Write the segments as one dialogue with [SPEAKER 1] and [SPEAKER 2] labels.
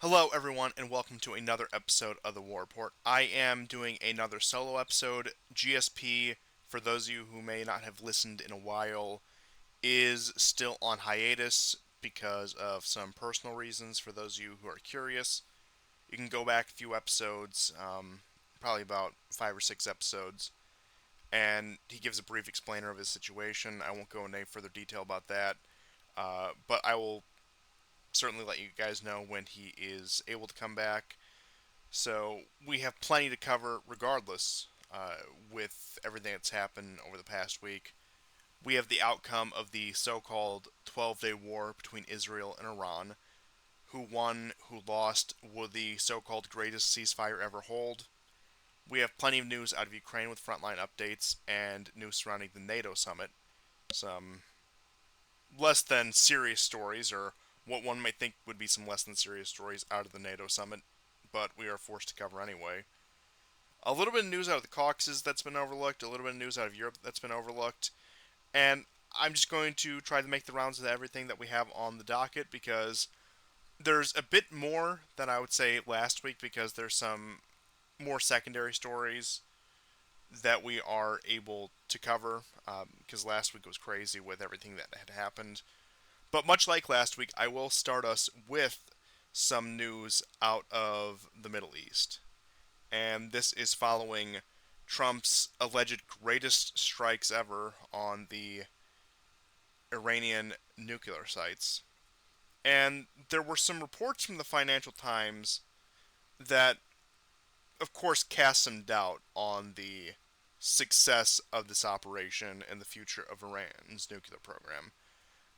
[SPEAKER 1] Hello, everyone, and welcome to another episode of the War Report. I am doing another solo episode. GSP, for those of you who may not have listened in a while, is still on hiatus because of some personal reasons. For those of you who are curious, you can go back a few episodes, probably about 5 or 6 episodes, and he gives a brief explainer of his situation. I won't go into any further detail about that, but I will certainly let you guys know when he is able to come back. So we have plenty to cover regardless with everything that's happened over the past week. We have the outcome of the so called 12-day war between Israel and Iran. Who won, who lost, will the so called greatest ceasefire ever hold? We have plenty of news out of Ukraine with frontline updates and news surrounding the NATO summit. Some less than serious stories, or what one might think would be some less than serious stories out of the NATO summit, but we are forced to cover anyway. A little bit of news out of the Caucasus that's been overlooked, a little bit of news out of Europe that's been overlooked, and I'm just going to try to make the rounds of everything that we have on the docket because there's a bit more than I would say last week because there's some more secondary stories that we are able to cover because last week was crazy with everything that had happened. But much like last week, I will start us with some news out of the Middle East. And this is following Trump's alleged greatest strikes ever on the Iranian nuclear sites. And there were some reports from the Financial Times that, of course, cast some doubt on the success of this operation and the future of Iran's nuclear program.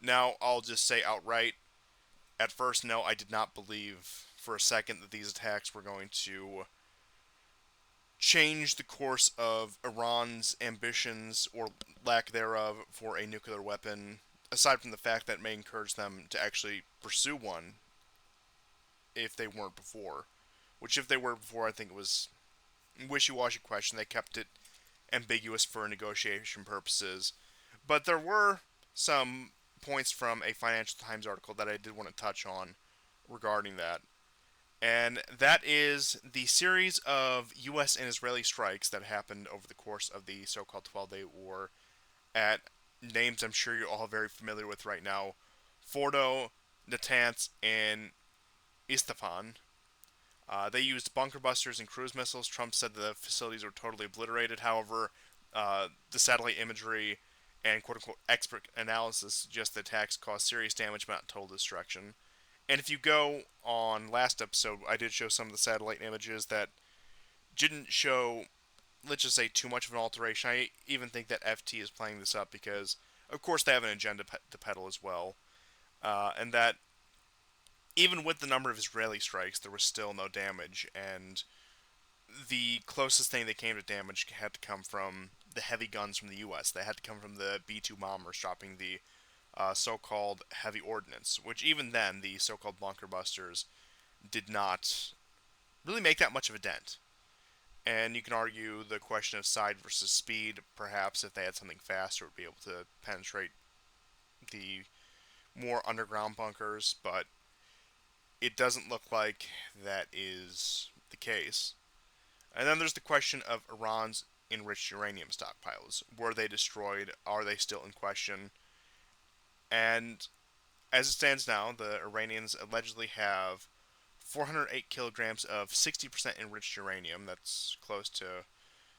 [SPEAKER 1] Now, I'll just say outright, at first, no, I did not believe for a second that these attacks were going to change the course of Iran's ambitions or lack thereof for a nuclear weapon, aside from the fact that it may encourage them to actually pursue one if they weren't before. Which, if they were before, I think it was a wishy-washy question. They kept it ambiguous for negotiation purposes. But there were some points from a Financial Times article that I did want to touch on regarding that. And that is the series of U.S. and Israeli strikes that happened over the course of the so called 12-day war at names I'm sure you're all very familiar with right now: Fordo, Natanz, and Isfahan. They used bunker busters and cruise missiles. Trump said the facilities were totally obliterated. However, the satellite imagery and quote unquote expert analysis suggest the attacks caused serious damage but not total destruction. And if you go on last episode, I did show some of the satellite images that didn't show, let's just say, too much of an alteration. I even think that FT is playing this up because, of course, they have an agenda to peddle as well. And that even with the number of Israeli strikes, there was still no damage. And the closest thing that came to damage had to come from the heavy guns from the U.S. They had to come from the B 2 bombers dropping the so called heavy ordnance, which even then, the so called bunker busters did not really make that much of a dent. And you can argue the question of side versus speed. Perhaps if they had something faster, it would be able to penetrate the more underground bunkers, but it doesn't look like that is the case. And then there's the question of Iran's enriched uranium stockpiles. Were they destroyed? Are they still in question? And as it stands now, the Iranians allegedly have 408 kilograms of 60% enriched uranium. That's close to,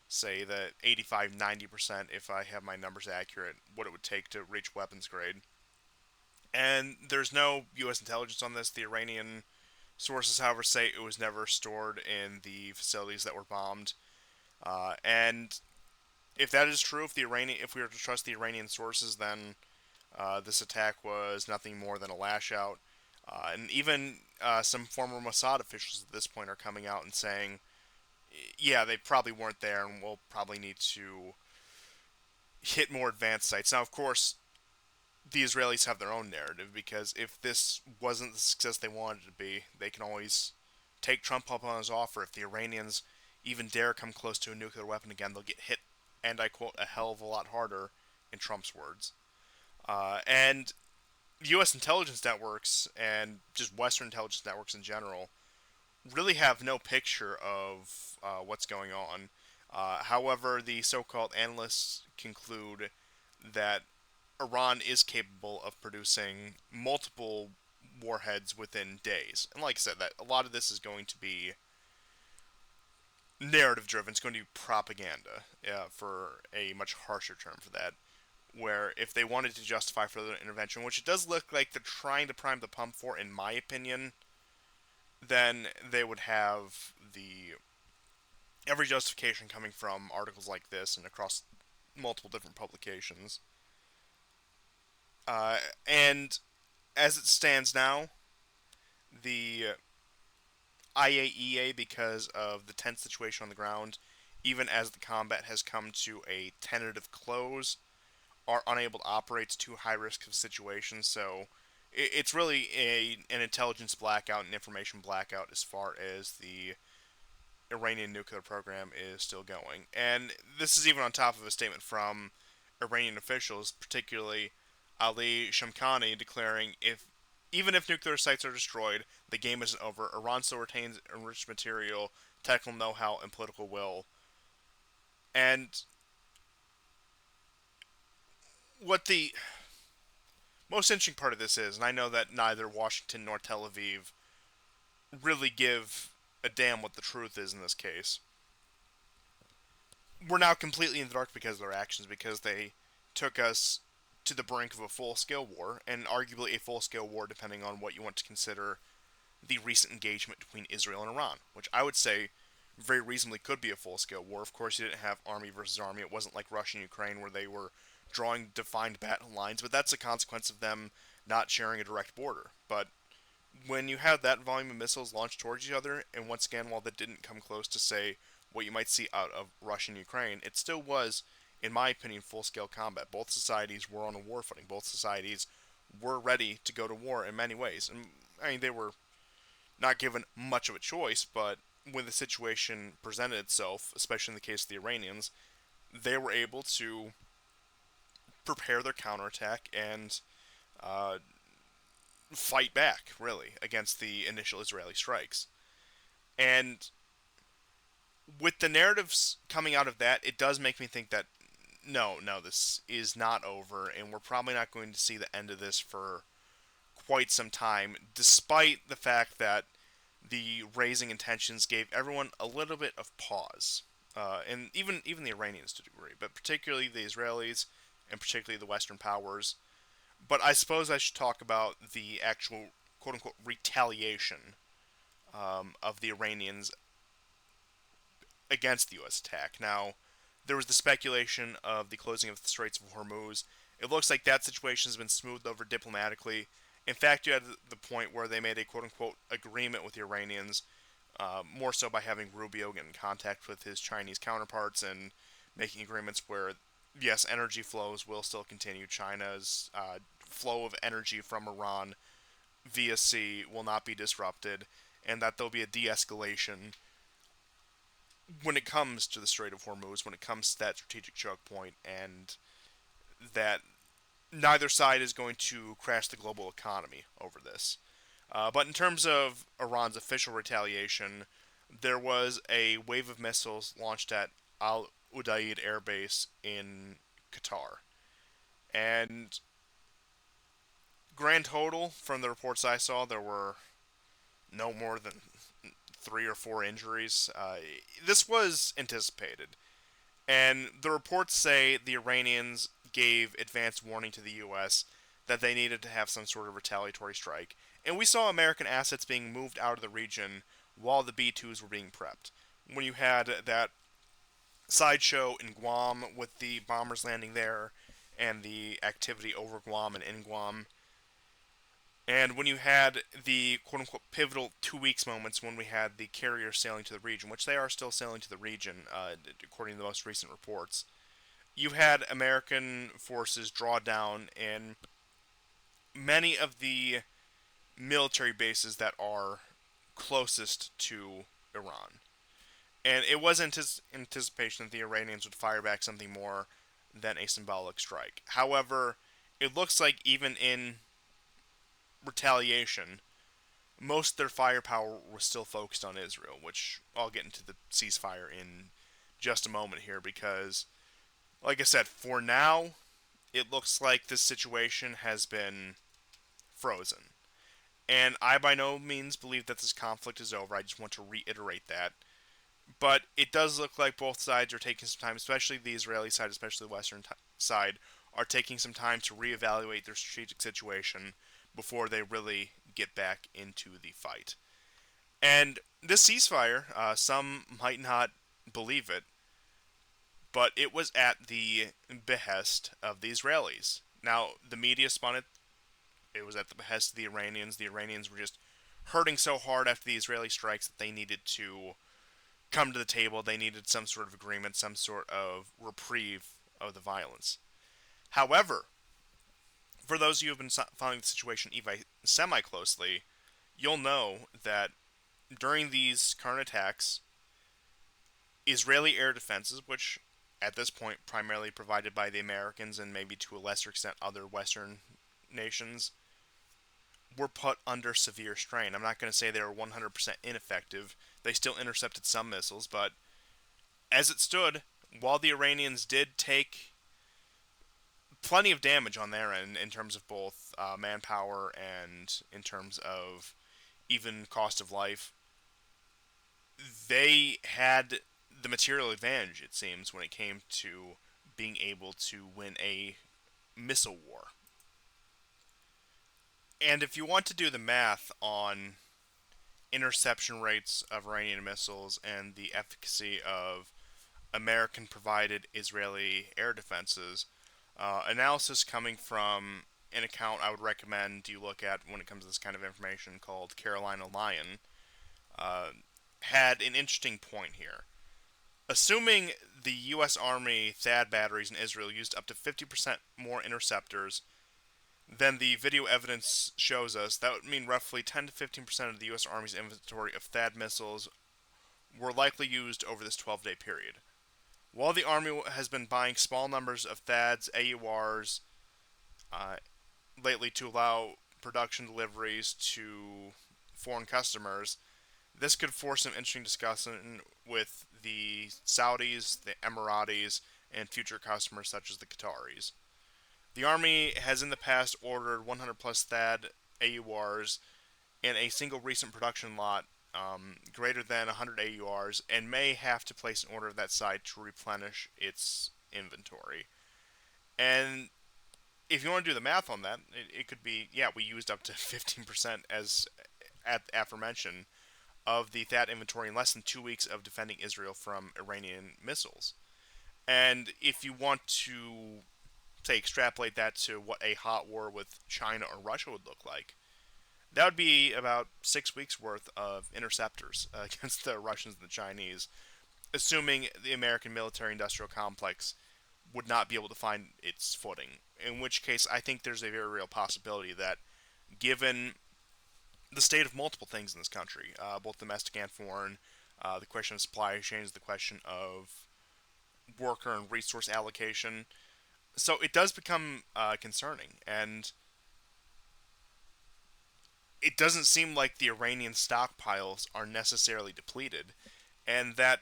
[SPEAKER 1] say, the 85-90%, if I have my numbers accurate, what it would take to reach weapons grade. And there's no U.S. intelligence on this. The Iranian sources, however, say it was never stored in the facilities that were bombed. And if that is true, if we were to trust the Iranian sources, then this attack was nothing more than a lash out. And even some former Mossad officials at this point are coming out and saying, yeah, they probably weren't there, and we'll probably need to hit more advanced sites. Now, of course, the Israelis have their own narrative because if this wasn't the success they wanted it to be, they can always take Trump up on his offer. If the Iranians even dare come close to a nuclear weapon again, they'll get hit, and I quote, a hell of a lot harder, in Trump's words. And U.S. intelligence networks and just Western intelligence networks in general really have no picture of what's going on. However, the so-called analysts conclude that Iran is capable of producing multiple warheads within days. And like I said, that a lot of this is going to be narrative driven. It's going to be propaganda, for a much harsher term for that. Where if they wanted to justify further intervention, which it does look like they're trying to prime the pump for, in my opinion, then they would have the every justification coming from articles like this and across multiple different publications. And as it stands now, the IAEA, because of the tense situation on the ground, even as the combat has come to a tentative close, are unable to operate to high risk of situations. So it's really an intelligence blackout and information blackout as far as the Iranian nuclear program is still going. And this is even on top of a statement from Iranian officials, particularly Ali Shamkhani, declaring if even if nuclear sites are destroyed, the game isn't over. Iran still retains enriched material, technical know-how, and political will. And what the most interesting part of this is, and I know that neither Washington nor Tel Aviv really give a damn what the truth is in this case. We're now completely in the dark because of their actions, because they took us to the brink of a full-scale war, and arguably a full-scale war depending on what you want to consider the recent engagement between Israel and Iran, which I would say very reasonably could be a full-scale war. Of course, you didn't have army versus army. It wasn't like Russia and Ukraine where they were drawing defined battle lines, but that's a consequence of them not sharing a direct border. But when you have that volume of missiles launched towards each other, and once again, while that didn't come close to, say, what you might see out of Russia and Ukraine, it still was, in my opinion, full-scale combat. Both societies were on a war footing. Both societies were ready to go to war in many ways. And I mean, they were not given much of a choice, but when the situation presented itself, especially in the case of the Iranians, they were able to prepare their counterattack and uh, fight back, really, against the initial Israeli strikes. And with the narratives coming out of that, it does make me think that no, this is not over, and we're probably not going to see the end of this for quite some time, despite the fact that the raising intentions gave everyone a little bit of pause, and even the Iranians to a degree, but particularly the Israelis and particularly the Western powers. But I suppose I should talk about the actual quote unquote retaliation of the Iranians against the U.S. attack. Now, there was the speculation of the closing of the Straits of Hormuz. It looks like that situation has been smoothed over diplomatically. In fact, you had the point where they made a quote unquote agreement with the Iranians, more so by having Rubio get in contact with his Chinese counterparts and making agreements where, yes, energy flows will still continue. China's flow of energy from Iran via sea will not be disrupted, and that there'll be a de escalation when it comes to the Strait of Hormuz, when it comes to that strategic choke point, and that neither side is going to crash the global economy over this. But in terms of Iran's official retaliation, there was a wave of missiles launched at Al Udeid Air Base in Qatar. And grand total, from the reports I saw, there were no more than 3 or 4 injuries. This was anticipated. And the reports say the Iranians gave advance warning to the U.S. that they needed to have some sort of retaliatory strike. And we saw American assets being moved out of the region while the B-2s were being prepped. When you had that sideshow in Guam with the bombers landing there and the activity over Guam and in Guam, and when you had the quote unquote pivotal 2 weeks moments when we had the carriers sailing to the region, which they are still sailing to the region, according to the most recent reports, you had American forces draw down in many of the military bases that are closest to Iran. And it was anticipation that the Iranians would fire back something more than a symbolic strike. However, it looks like even in retaliation, most of their firepower was still focused on Israel, which I'll get into the ceasefire in just a moment here because, like I said, for now, it looks like this situation has been frozen. And I by no means believe that this conflict is over. I just want to reiterate that. But it does look like both sides are taking some time, especially the Israeli side, especially the Western side, are taking some time to reevaluate their strategic situation before they really get back into the fight. And this ceasefire, some might not believe it, but it was at the behest of the Israelis. Now, the media spun it. It was at the behest of the Iranians. The Iranians were just hurting so hard after the Israeli strikes that they needed to come to the table. They needed some sort of agreement, some sort of reprieve of the violence. However, for those of you who have been following the situation even semi closely, you'll know that during these current attacks, Israeli air defenses, which at this point primarily provided by the Americans and maybe to a lesser extent other Western nations, were put under severe strain. I'm not going to say they were 100% ineffective. They still intercepted some missiles, but as it stood, while the Iranians did take plenty of damage on their end in terms of both manpower and in terms of even cost of life, they had the material advantage, it seems, when it came to being able to win a missile war. And if you want to do the math on interception rates of Iranian missiles and the efficacy of American provided Israeli air defenses, analysis coming from an account I would recommend you look at when it comes to this kind of information called Carolina Lion, uh, had an interesting point here. Assuming the U.S. Army THAAD batteries in Israel used up to 50% more interceptors than the video evidence shows us, that would mean roughly 10 to 15% of the U.S. Army's inventory of THAAD missiles were likely used over this 12-day period. While the Army has been buying small numbers of THAADs, AURs uh, lately to allow production deliveries to foreign customers, this could force some interesting discussion with the Saudis, the Emiratis, and future customers such as the Qataris. The Army has in the past ordered 100 plus THAAD AURs in a single recent production lot greater than 100 AURs and may have to place an order of that size to replenish its inventory. And if you want to do the math on that, it could be, yeah, we used up to 15% as at aforementioned of the THAAD inventory in less than 2 weeks of defending Israel from Iranian missiles. And if you want to, say, extrapolate that to what a hot war with China or Russia would look like, that would be about 6 weeks worth of interceptors against the Russians and the Chinese, assuming the American military-industrial complex would not be able to find its footing. In which case, I think there's a very real possibility that, given the state of multiple things in this country, both domestic and foreign, the question of supply chains, the question of worker and resource allocation, so it does become concerning, and it doesn't seem like the Iranian stockpiles are necessarily depleted, and that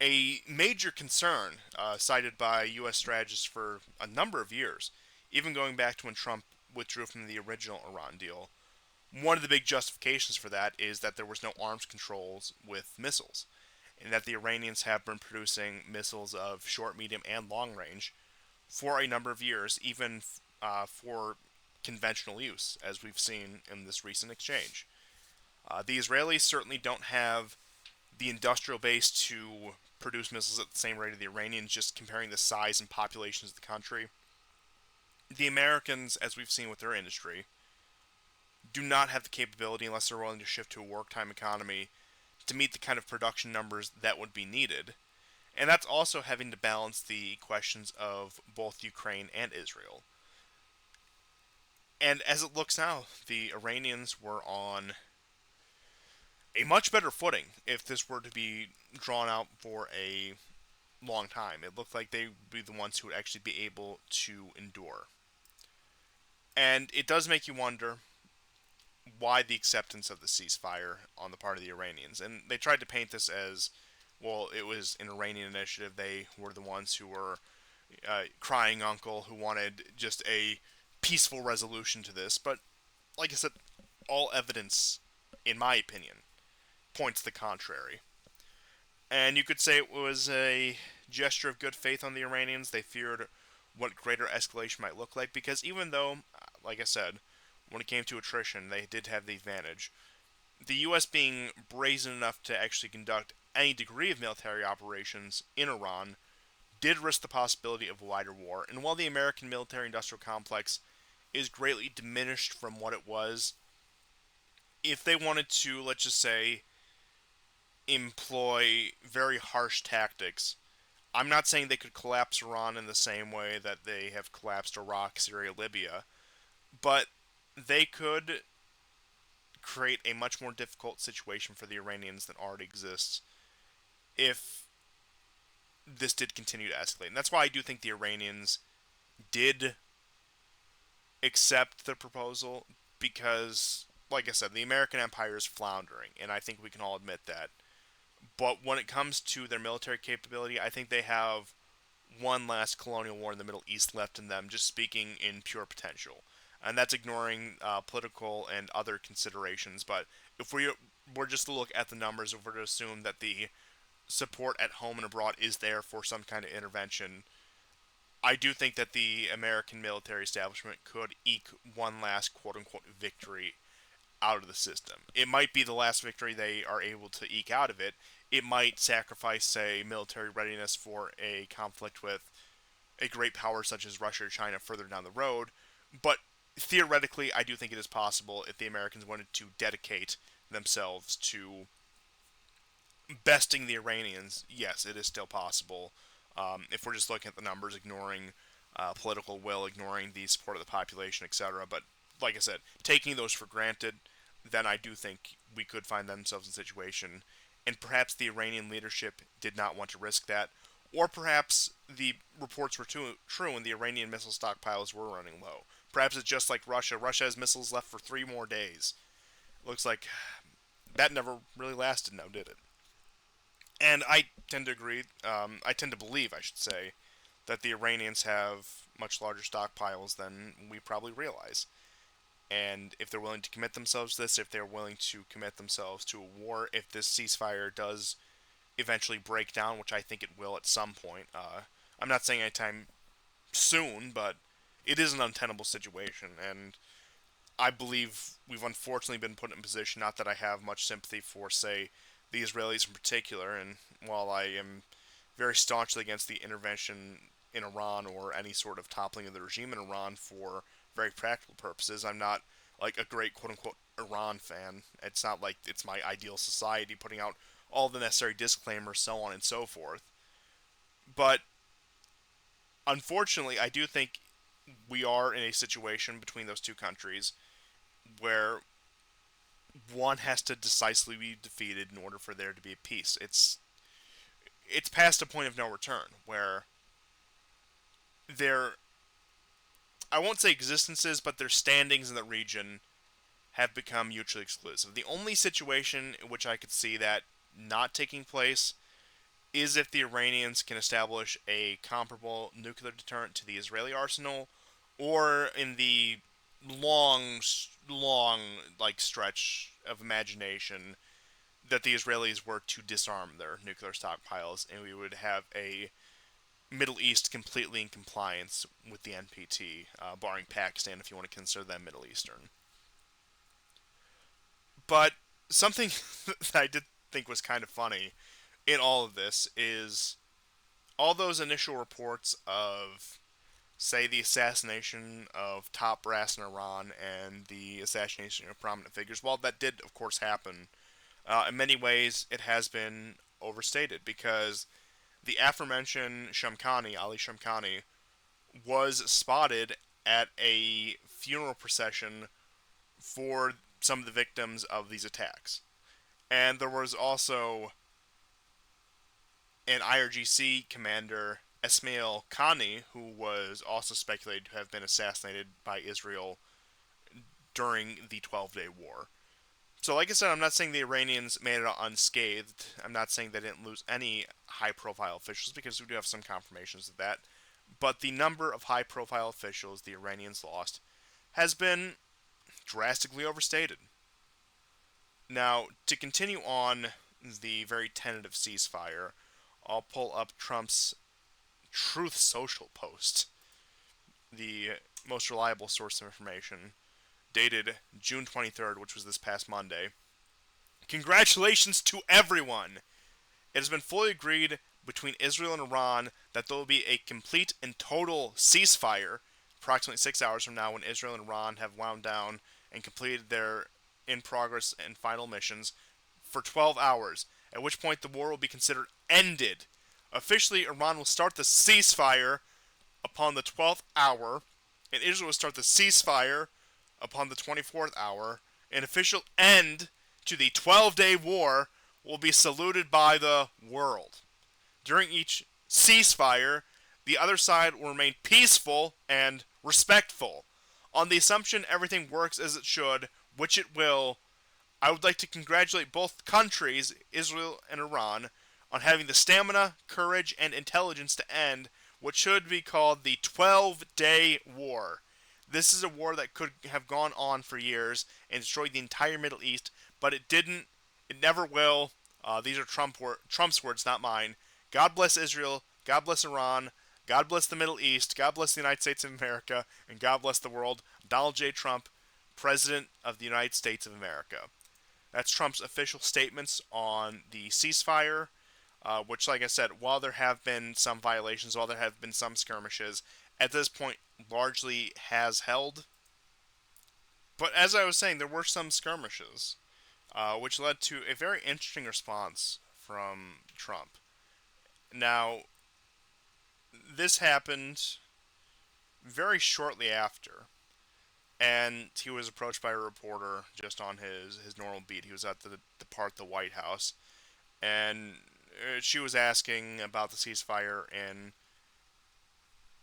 [SPEAKER 1] a major concern cited by U.S. strategists for a number of years, even going back to when Trump withdrew from the original Iran deal, one of the big justifications for that is that there was no arms controls with missiles, and that the Iranians have been producing missiles of short, medium, and long range for a number of years, even for conventional use, as we've seen in this recent exchange. The Israelis certainly don't have the industrial base to produce missiles at the same rate of the Iranians, just comparing the size and populations of the country. The Americans, as we've seen with their industry, do not have the capability, unless they're willing to shift to a work time economy, to meet the kind of production numbers that would be needed. And that's also having to balance the questions of both Ukraine and Israel. And as it looks now, the Iranians were on a much better footing if this were to be drawn out for a long time. It looked like they would be the ones who would actually be able to endure. And it does make you wonder, why the acceptance of the ceasefire on the part of the Iranians. And they tried to paint this as, well, it was an Iranian initiative. They were the ones who were crying uncle who wanted just a peaceful resolution to this. But like I said, all evidence, in my opinion, points to the contrary. And you could say it was a gesture of good faith on the Iranians. They feared what greater escalation might look like because even though, like I said, when it came to attrition, they did have the advantage. The U.S. being brazen enough to actually conduct any degree of military operations in Iran did risk the possibility of a wider war. And while the American military industrial complex is greatly diminished from what it was, if they wanted to, let's just say, employ very harsh tactics, I'm not saying they could collapse Iran in the same way that they have collapsed Iraq, Syria, Libya, but they could create a much more difficult situation for the Iranians than already exists if this did continue to escalate. And that's why I do think the Iranians did accept the proposal because, like I said, the American empire is floundering, and I think we can all admit that. But when it comes to their military capability, I think they have one last colonial war in the Middle East left in them, just speaking in pure potential. And that's ignoring political and other considerations. But if we were just to look at the numbers, if we're to assume that the support at home and abroad is there for some kind of intervention, I do think that the American military establishment could eke one last quote unquote victory out of the system. It might be the last victory they are able to eke out of it. It might sacrifice, say, military readiness for a conflict with a great power such as Russia or China further down the road. But theoretically, I do think it is possible if the Americans wanted to dedicate themselves to besting the Iranians. Yes, it is still possible. If we're just looking at the numbers, ignoring political will, ignoring the support of the population, etc. But like I said, taking those for granted, then I do think we could find themselves in a situation, and perhaps the Iranian leadership did not want to risk that, or perhaps the reports were true and the Iranian missile stockpiles were running low. Perhaps it's just like Russia. Russia has missiles left for 3 more days. Looks like that never really lasted now, did it? And I tend to agree, I tend to believe, I should say, that the Iranians have much larger stockpiles than we probably realize. And if they're willing to commit themselves to this, if they're willing to commit themselves to a war, if this ceasefire does eventually break down, which I think it will at some point, I'm not saying anytime soon, but it is an untenable situation. And I believe we've unfortunately been put in a position, not that I have much sympathy for, say, the Israelis in particular, and while I am very staunchly against the intervention in Iran or any sort of toppling of the regime in Iran for very practical purposes, I'm not like a great quote unquote Iran fan. It's not like it's my ideal society putting out all the necessary disclaimers, so on and so forth. But unfortunately, I do think we are in a situation between those two countries where one has to decisively be defeated in order for there to be a peace. It's past a point of no return where their, I won't say existences, but their standings in the region have become mutually exclusive. The only situation in which I could see that not taking place is if the Iranians can establish a comparable nuclear deterrent to the Israeli arsenal, or in the long, long like stretch of imagination that the Israelis were to disarm their nuclear stockpiles, and we would have a Middle East completely in compliance with the NPT, barring Pakistan, if you want to consider them Middle Eastern. But something that I did think was kind of funny in all of this is all those initial reports of, say, the assassination of top brass in Iran and the assassination of prominent figures. While that did, of course, happen, in many ways it has been overstated because the aforementioned Shamkhani, Ali Shamkhani, was spotted at a funeral procession for some of the victims of these attacks. And there was also an IRGC commander, Esmail Khani, who was also speculated to have been assassinated by Israel during the 12-day war. So, like I said, I'm not saying the Iranians made it out unscathed. I'm not saying they didn't lose any high-profile officials, because we do have some confirmations of that. But the number of high-profile officials the Iranians lost has been drastically overstated. Now, to continue on the very tentative ceasefire, I'll pull up Trump's Truth Social post, the most reliable source of information, dated June 23rd, which was this past Monday. Congratulations to everyone! It has been fully agreed between Israel and Iran that there will be a complete and total ceasefire approximately 6 hours from now, when Israel and Iran have wound down and completed their in-progress and final missions for 12 hours, at which point the war will be considered ended. Officially, Iran will start the ceasefire upon the 12th hour, and Israel will start the ceasefire upon the 24th hour. An official end to the 12-day war will be saluted by the world. During each ceasefire, the other side will remain peaceful and respectful. On the assumption everything works as it should, which it will, I would like to congratulate both countries, Israel and Iran, on having the stamina, courage, and intelligence to end what should be called the 12-day war. This is a war that could have gone on for years and destroyed the entire Middle East, but it didn't. It never will. These are Trump's words, not mine. God bless Israel. God bless Iran. God bless the Middle East. God bless the United States of America. And God bless the world. Donald J. Trump, President of the United States of America. That's Trump's official statements on the ceasefire, which, like I said, while there have been some violations, while there have been some skirmishes, at this point largely has held. But as I was saying, there were some skirmishes, which led to a very interesting response from Trump. Now, this happened very shortly after, and he was approached by a reporter just on his normal beat. He was at the part of the White House, and she was asking about the ceasefire in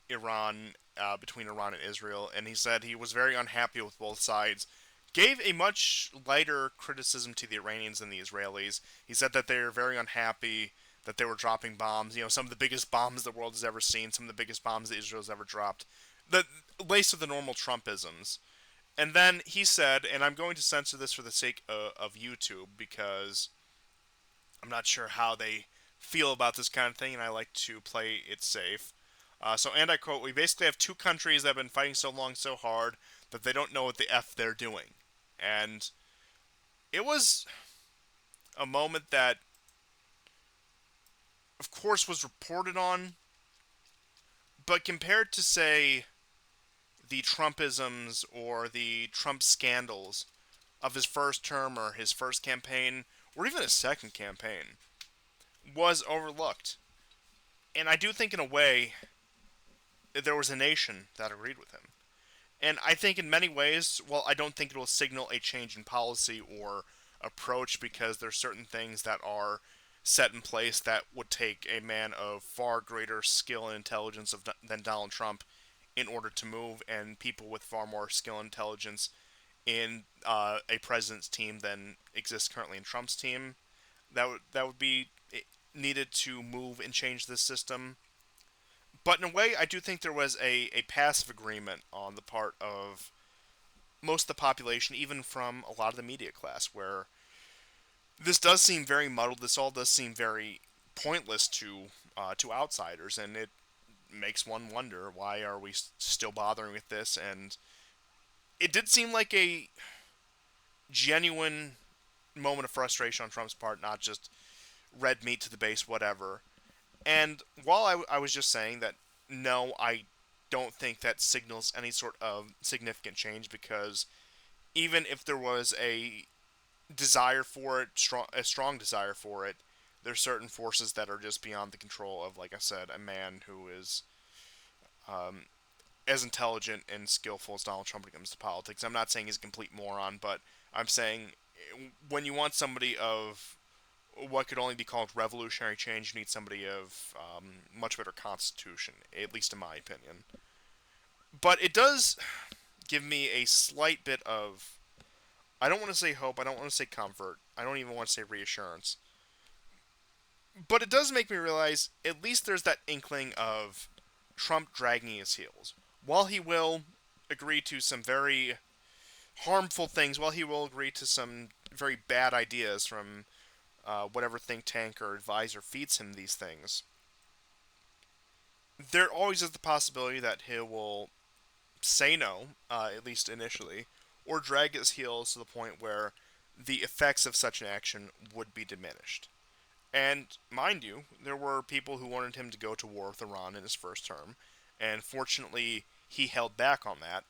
[SPEAKER 1] Iran, between Iran and Israel, and he said he was very unhappy with both sides. Gave a much lighter criticism to the Iranians than the Israelis. He said that they were very unhappy that they were dropping bombs. You know, some of the biggest bombs the world has ever seen, some of the biggest bombs that Israel's ever dropped. Laced with the normal Trumpisms. And then he said, and I'm going to censor this for the sake of YouTube, because I'm not sure how they feel about this kind of thing, and I like to play it safe. And I quote, "We basically have two countries that have been fighting so long, so hard, that they don't know what the F they're doing." And it was a moment that, of course, was reported on, but compared to, say, the Trumpisms or the Trump scandals of his first term or his first campaign, or even his second campaign, was overlooked. And I do think, in a way, there was a nation that agreed with him. And I think in many ways, well, I don't think it will signal a change in policy or approach, because there's certain things that are set in place that would take a man of far greater skill and intelligence than Donald Trump in order to move, and people with far more skill and intelligence in a president's team than exists currently in Trump's team. That would be needed to move and change this system. But in a way, I do think there was a passive agreement on the part of most of the population, even from a lot of the media class, where this does seem very muddled. This all does seem very pointless to outsiders, and it makes one wonder, why are we still bothering with this? And it did seem like a genuine moment of frustration on Trump's part, not just red meat to the base, whatever. And while I was just saying that, no, I don't think that signals any sort of significant change, because even if there was a desire for it, a strong desire for it, there's certain forces that are just beyond the control of, like I said, a man who is as intelligent and skillful as Donald Trump when it comes to politics. I'm not saying he's a complete moron, but I'm saying when you want somebody of what could only be called revolutionary change, you need somebody of much better constitution, at least in my opinion. But it does give me a slight bit of, I don't want to say hope, I don't want to say comfort, I don't even want to say reassurance. But it does make me realize at least there's that inkling of Trump dragging his heels. While he will agree to some very harmful things, while he will agree to some very bad ideas from whatever think tank or advisor feeds him these things, there always is the possibility that he will say no, at least initially, or drag his heels to the point where the effects of such an action would be diminished. And mind you, there were people who wanted him to go to war with Iran in his first term, and fortunately, he held back on that.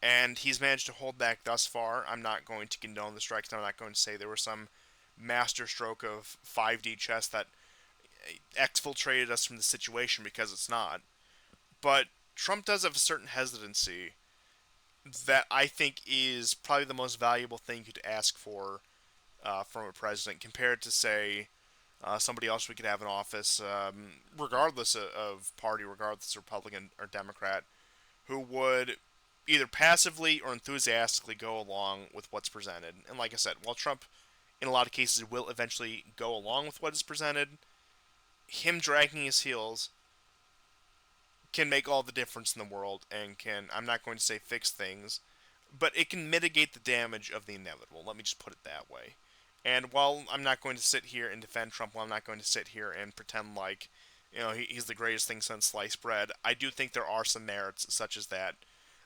[SPEAKER 1] And he's managed to hold back thus far. I'm not going to condone the strikes. I'm not going to say there was some masterstroke of 5D chess that exfiltrated us from the situation, because it's not. But Trump does have a certain hesitancy that I think is probably the most valuable thing you could ask for from a president, compared to, say, somebody else we could have in office, regardless of party, regardless of Republican or Democrat, who would either passively or enthusiastically go along with what's presented. And like I said, while Trump, in a lot of cases, will eventually go along with what is presented, him dragging his heels can make all the difference in the world and can, I'm not going to say fix things, but it can mitigate the damage of the inevitable. Let me just put it that way. And while I'm not going to sit here and defend Trump, while I'm not going to sit here and pretend like, he's the greatest thing since sliced bread, I do think there are some merits such as that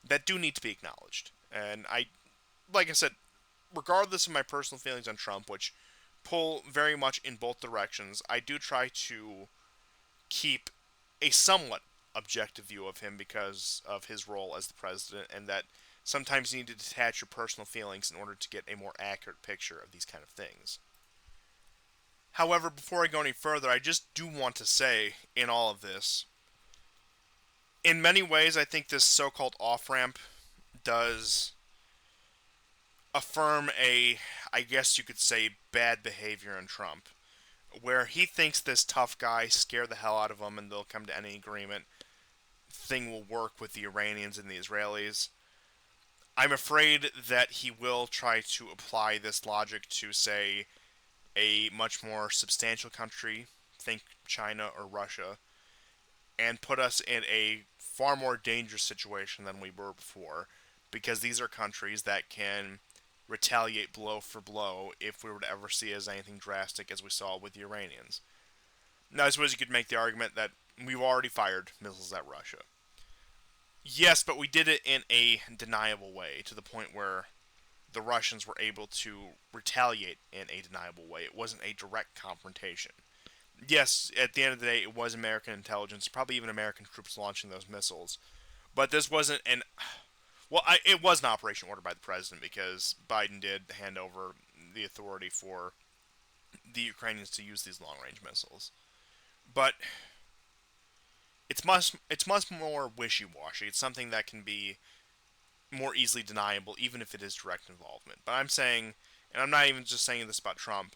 [SPEAKER 1] that do need to be acknowledged. And like I said, regardless of my personal feelings on Trump, which pull very much in both directions, I do try to keep a somewhat objective view of him because of his role as the president, and that sometimes you need to detach your personal feelings in order to get a more accurate picture of these kind of things. However, before I go any further, I just do want to say, in all of this, in many ways, I think this so-called off-ramp does affirm a, I guess you could say, bad behavior in Trump, where he thinks this tough guy, scare the hell out of him and they'll come to any agreement, thing will work with the Iranians and the Israelis. I'm afraid that he will try to apply this logic to, say, a much more substantial country, think China or Russia, and put us in a far more dangerous situation than we were before, because these are countries that can retaliate blow for blow if we were to ever see as anything drastic as we saw with the Iranians. Now, I suppose you could make the argument that we've already fired missiles at Russia. Yes, but we did it in a deniable way, to the point where the Russians were able to retaliate in a deniable way. It wasn't a direct confrontation. Yes, at the end of the day, it was American intelligence, probably even American troops launching those missiles. But this wasn't an. Well, it was an operation ordered by the president, because Biden did hand over the authority for the Ukrainians to use these long range missiles. But it's much more wishy washy. It's something that can be more easily deniable, even if it is direct involvement. But I'm saying, and I'm not even just saying this about Trump,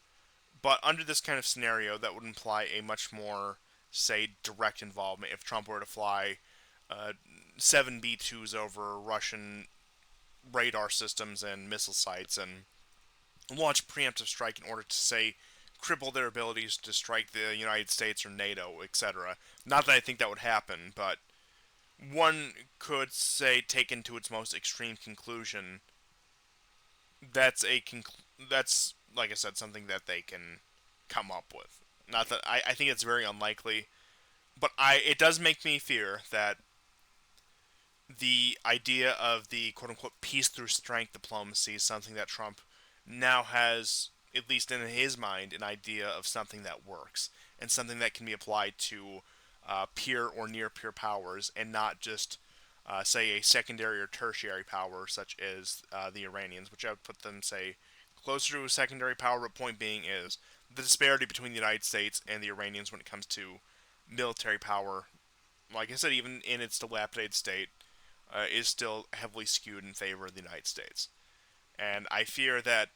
[SPEAKER 1] but under this kind of scenario, that would imply a much more, say, direct involvement. If Trump were to fly 7B-2s over Russian radar systems and missile sites and launch a preemptive strike in order to, say, cripple their abilities to strike the United States or NATO, etc. Not that I think that would happen, but one could say, taken to its most extreme conclusion, that's, like I said, something that they can come up with. Not that I think it's very unlikely, but it does make me fear that the idea of the quote unquote peace through strength diplomacy is something that Trump now has, at least in his mind, an idea of something that works and something that can be applied to peer or near peer powers, and not just, say, a secondary or tertiary power such as the Iranians, which I would put them, say, closer to a secondary power. But point being is the disparity between the United States and the Iranians when it comes to military power, like I said, even in its dilapidated state, is still heavily skewed in favor of the United States. And I fear that,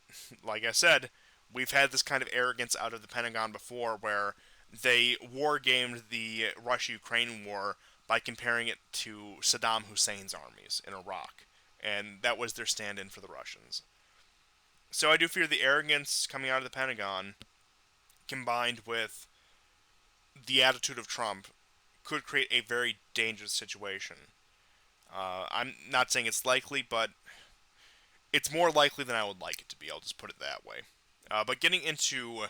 [SPEAKER 1] like I said, we've had this kind of arrogance out of the Pentagon before, where they war-gamed the Russia-Ukraine war by comparing it to Saddam Hussein's armies in Iraq. and that was their stand-in for the Russians. So I do fear the arrogance coming out of the Pentagon, combined with the attitude of Trump, could create a very dangerous situation. I'm not saying it's likely, but it's more likely than I would like it to be. I'll just put it that way. But getting into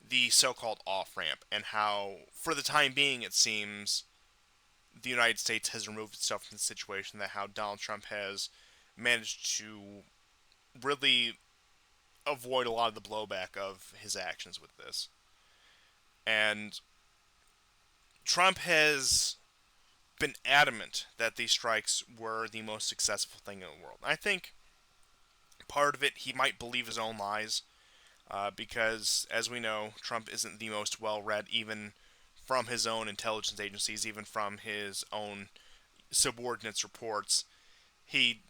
[SPEAKER 1] the so-called off-ramp and how, for the time being, it seems the United States has removed itself from the situation, that how Donald Trump has managed to really avoid a lot of the blowback of his actions with this. And Trump has been adamant that these strikes were the most successful thing in the world. I think part of it, he might believe his own lies, because, as we know, Trump isn't the most well-read, even from his own intelligence agencies, even from his own subordinates' reports. He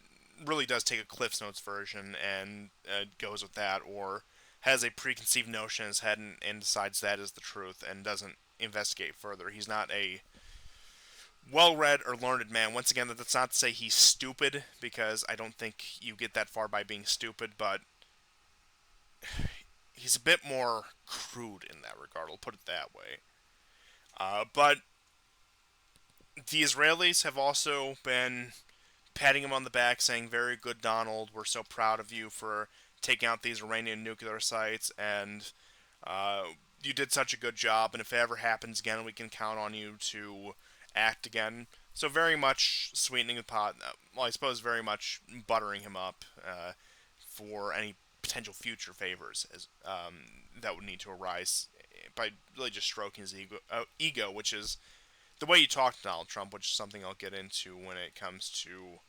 [SPEAKER 1] really does take a Cliff's Notes version and goes with that, or has a preconceived notion in his head and decides that is the truth and doesn't investigate further. He's not a well-read or learned man. Once again, that's not to say he's stupid, because I don't think you get that far by being stupid, but he's a bit more crude in that regard. I'll put it that way. But the Israelis have also been patting him on the back, saying, "Very good, Donald. We're so proud of you for taking out these Iranian nuclear sites, and you did such a good job, and if it ever happens again, we can count on you to act again." So very much sweetening the pot. Well, I suppose very much buttering him up for any potential future favors that would need to arise by really just stroking his ego, which is the way you talk to Donald Trump, which is something I'll get into when it comes to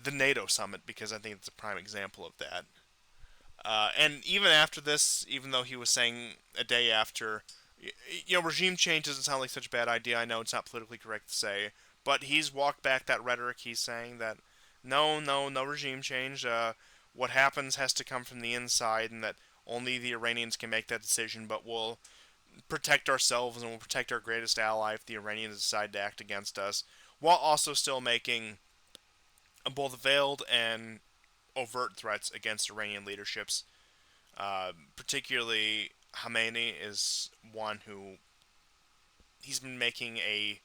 [SPEAKER 1] the NATO summit, because I think it's a prime example of that. And even after this, even though he was saying a day after, regime change doesn't sound like such a bad idea. I know it's not politically correct to say, but he's walked back that rhetoric. He's saying that no regime change. What happens has to come from the inside, and that only the Iranians can make that decision, but we'll protect ourselves and we'll protect our greatest ally if the Iranians decide to act against us, while also still making both veiled and overt threats against Iranian leaderships. Particularly Khamenei is one who he's been making a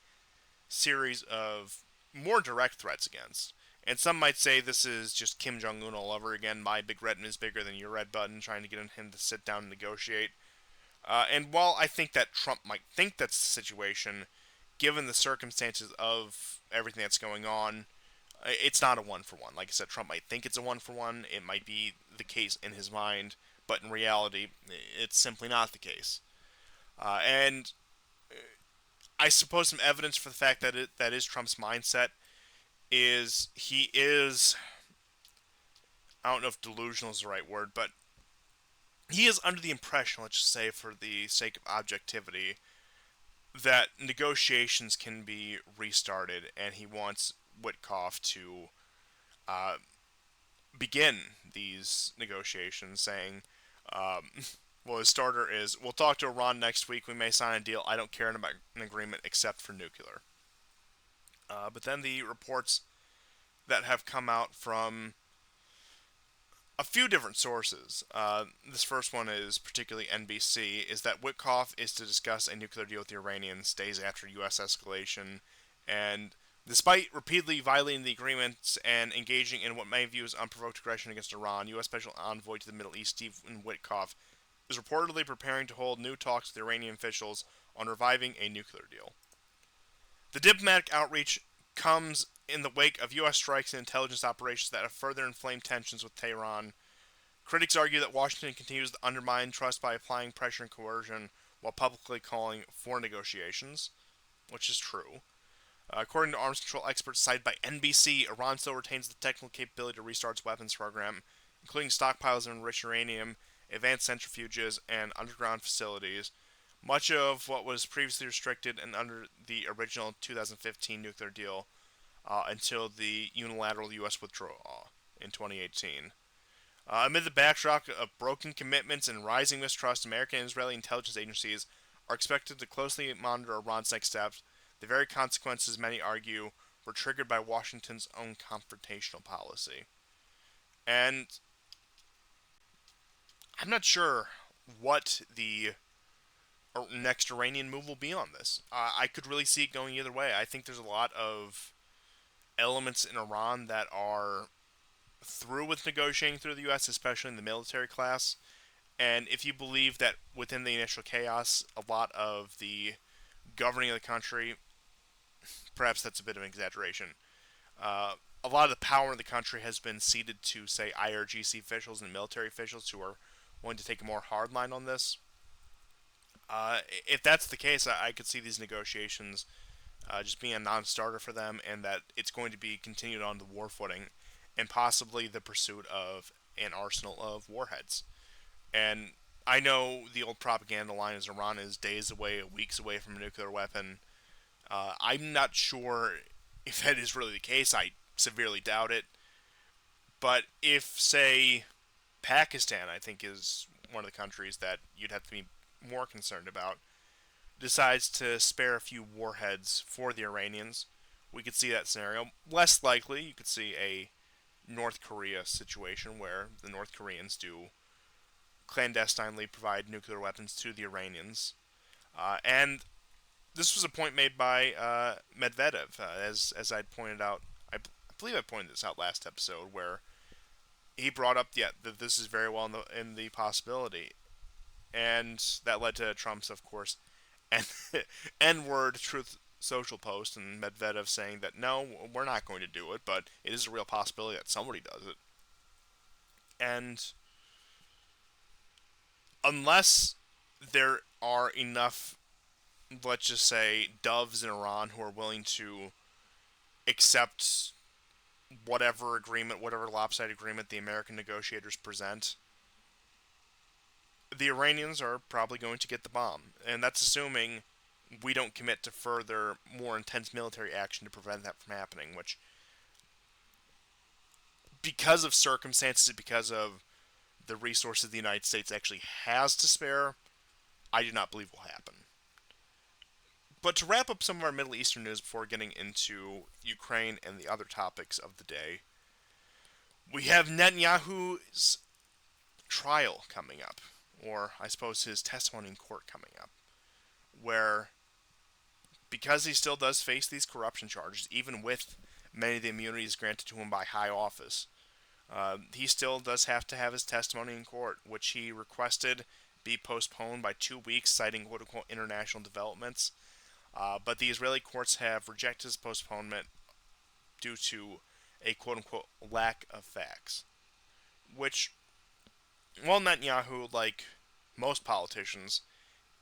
[SPEAKER 1] series of more direct threats against. And some might say this is just Kim Jong-un all over again. My big red button is bigger than your red button, trying to get him to sit down and negotiate. And while I think that Trump might think that's the situation, given the circumstances of everything that's going on, it's not a one-for-one. Like I said, Trump might think it's a one-for-one. It might be the case in his mind, but in reality, it's simply not the case. And I suppose some evidence for the fact that that is Trump's mindset is he is, I don't know if delusional is the right word, but he is under the impression, let's just say for the sake of objectivity, that negotiations can be restarted, and he wants Witkoff to begin these negotiations, saying, well, his starter is, "We'll talk to Iran next week. We may sign a deal. I don't care about an agreement except for nuclear." But then the reports that have come out from a few different sources, this first one is particularly NBC, is that Witkoff is to discuss a nuclear deal with the Iranians days after U.S. escalation, and despite repeatedly violating the agreements and engaging in what many view as unprovoked aggression against Iran, U.S. Special Envoy to the Middle East Stephen Witkoff is reportedly preparing to hold new talks with Iranian officials on reviving a nuclear deal. The diplomatic outreach comes in the wake of U.S. strikes and intelligence operations that have further inflamed tensions with Tehran. Critics argue that Washington continues to undermine trust by applying pressure and coercion while publicly calling for negotiations, which is true. According to arms control experts cited by NBC, Iran still retains the technical capability to restart its weapons program, including stockpiles of enriched uranium, advanced centrifuges, and underground facilities, much of what was previously restricted and under the original 2015 nuclear deal until the unilateral U.S. withdrawal in 2018. Amid the backdrop of broken commitments and rising mistrust, American and Israeli intelligence agencies are expected to closely monitor Iran's next steps, the very consequences, many argue, were triggered by Washington's own confrontational policy. And I'm not sure what the next Iranian move will be on this. I could really see it going either way. I think there's a lot of elements in Iran that are through with negotiating through the U.S., especially in the military class. And if you believe that within the initial chaos, a lot of the governing of the country, perhaps that's a bit of an exaggeration, a lot of the power in the country has been ceded to, say, IRGC officials and military officials who are willing to take a more hard line on this. If that's the case, I could see these negotiations just being a non-starter for them, and that it's going to be continued on the war footing, and possibly the pursuit of an arsenal of warheads. And I know the old propaganda line is Iran is days away, weeks away from a nuclear weapon. I'm not sure if that is really the case. I severely doubt it. But if, say, Pakistan, I think, is one of the countries that you'd have to be more concerned about, decides to spare a few warheads for the Iranians, we could see that scenario. Less likely, you could see a North Korea situation where the North Koreans do clandestinely provide nuclear weapons to the Iranians. And this was a point made by Medvedev, as I'd pointed out. I believe I pointed this out last episode, where he brought up that this is very well in the possibility, and that led to Trump's, of course, N-word Truth Social post, and Medvedev saying that no, we're not going to do it, but it is a real possibility that somebody does it. And unless there are enough, let's just say, doves in Iran who are willing to accept whatever agreement, whatever lopsided agreement the American negotiators present, the Iranians are probably going to get the bomb. And that's assuming we don't commit to further, more intense military action to prevent that from happening, which, because of circumstances, because of the resources the United States actually has to spare, I do not believe will happen. But to wrap up some of our Middle Eastern news before getting into Ukraine and the other topics of the day, we have Netanyahu's trial coming up, or I suppose his testimony in court coming up, where, because he still does face these corruption charges, even with many of the immunities granted to him by high office, he still does have to have his testimony in court, which he requested be postponed by 2 weeks, citing quote-unquote international developments. But the Israeli courts have rejected his postponement due to a quote-unquote lack of facts. Which, while Netanyahu, like most politicians,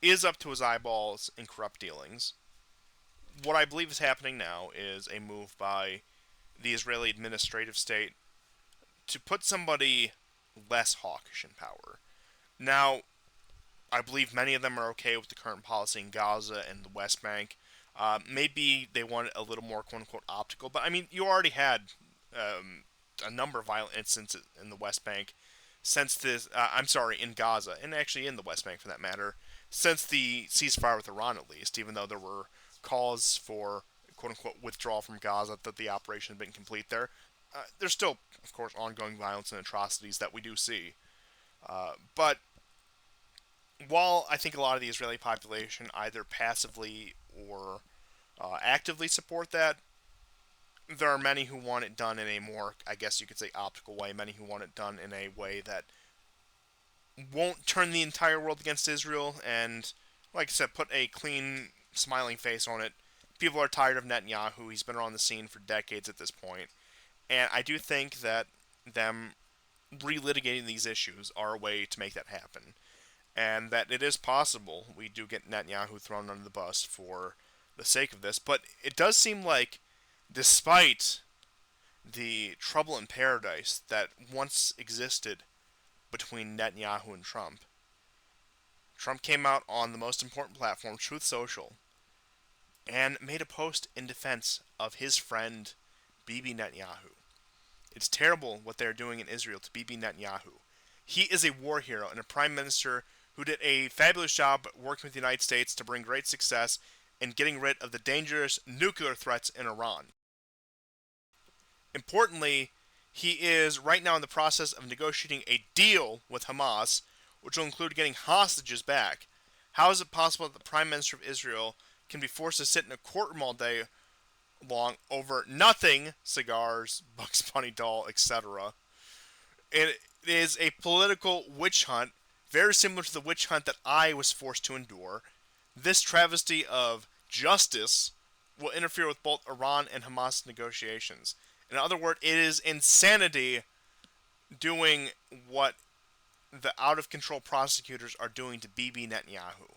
[SPEAKER 1] is up to his eyeballs in corrupt dealings, what I believe is happening now is a move by the Israeli administrative state to put somebody less hawkish in power. Now, I believe many of them are okay with the current policy in Gaza and the West Bank. Maybe they want it a little more quote-unquote optical, but I mean, you already had a number of violent incidents in the West Bank since this, in Gaza, and actually in the West Bank for that matter, since the ceasefire with Iran at least, even though there were calls for quote-unquote withdrawal from Gaza, that the operation had been complete there. There's still, of course, ongoing violence and atrocities that we do see. But while I think a lot of the Israeli population either passively or actively support that, there are many who want it done in a more, I guess you could say, optical way. Many who want it done in a way that won't turn the entire world against Israel and, like I said, put a clean, smiling face on it. People are tired of Netanyahu. He's been on the scene for decades at this point. And I do think that them relitigating these issues are a way to make that happen. And that it is possible we do get Netanyahu thrown under the bus for the sake of this. But it does seem like, despite the trouble in paradise that once existed between Netanyahu and Trump, Trump came out on the most important platform, Truth Social, and made a post in defense of his friend Bibi Netanyahu. It's terrible what they're doing in Israel to Bibi Netanyahu. He is a war hero and a prime minister who did a fabulous job working with the United States to bring great success in getting rid of the dangerous nuclear threats in Iran. Importantly, he is right now in the process of negotiating a deal with Hamas, which will include getting hostages back. How is it possible that the Prime Minister of Israel can be forced to sit in a courtroom all day long over nothing, cigars, Bugs Bunny doll, etc.? It is a political witch hunt, very similar to the witch hunt that I was forced to endure. This travesty of justice will interfere with both Iran and Hamas negotiations. In other words, it is insanity doing what the out of control prosecutors are doing to Bibi Netanyahu.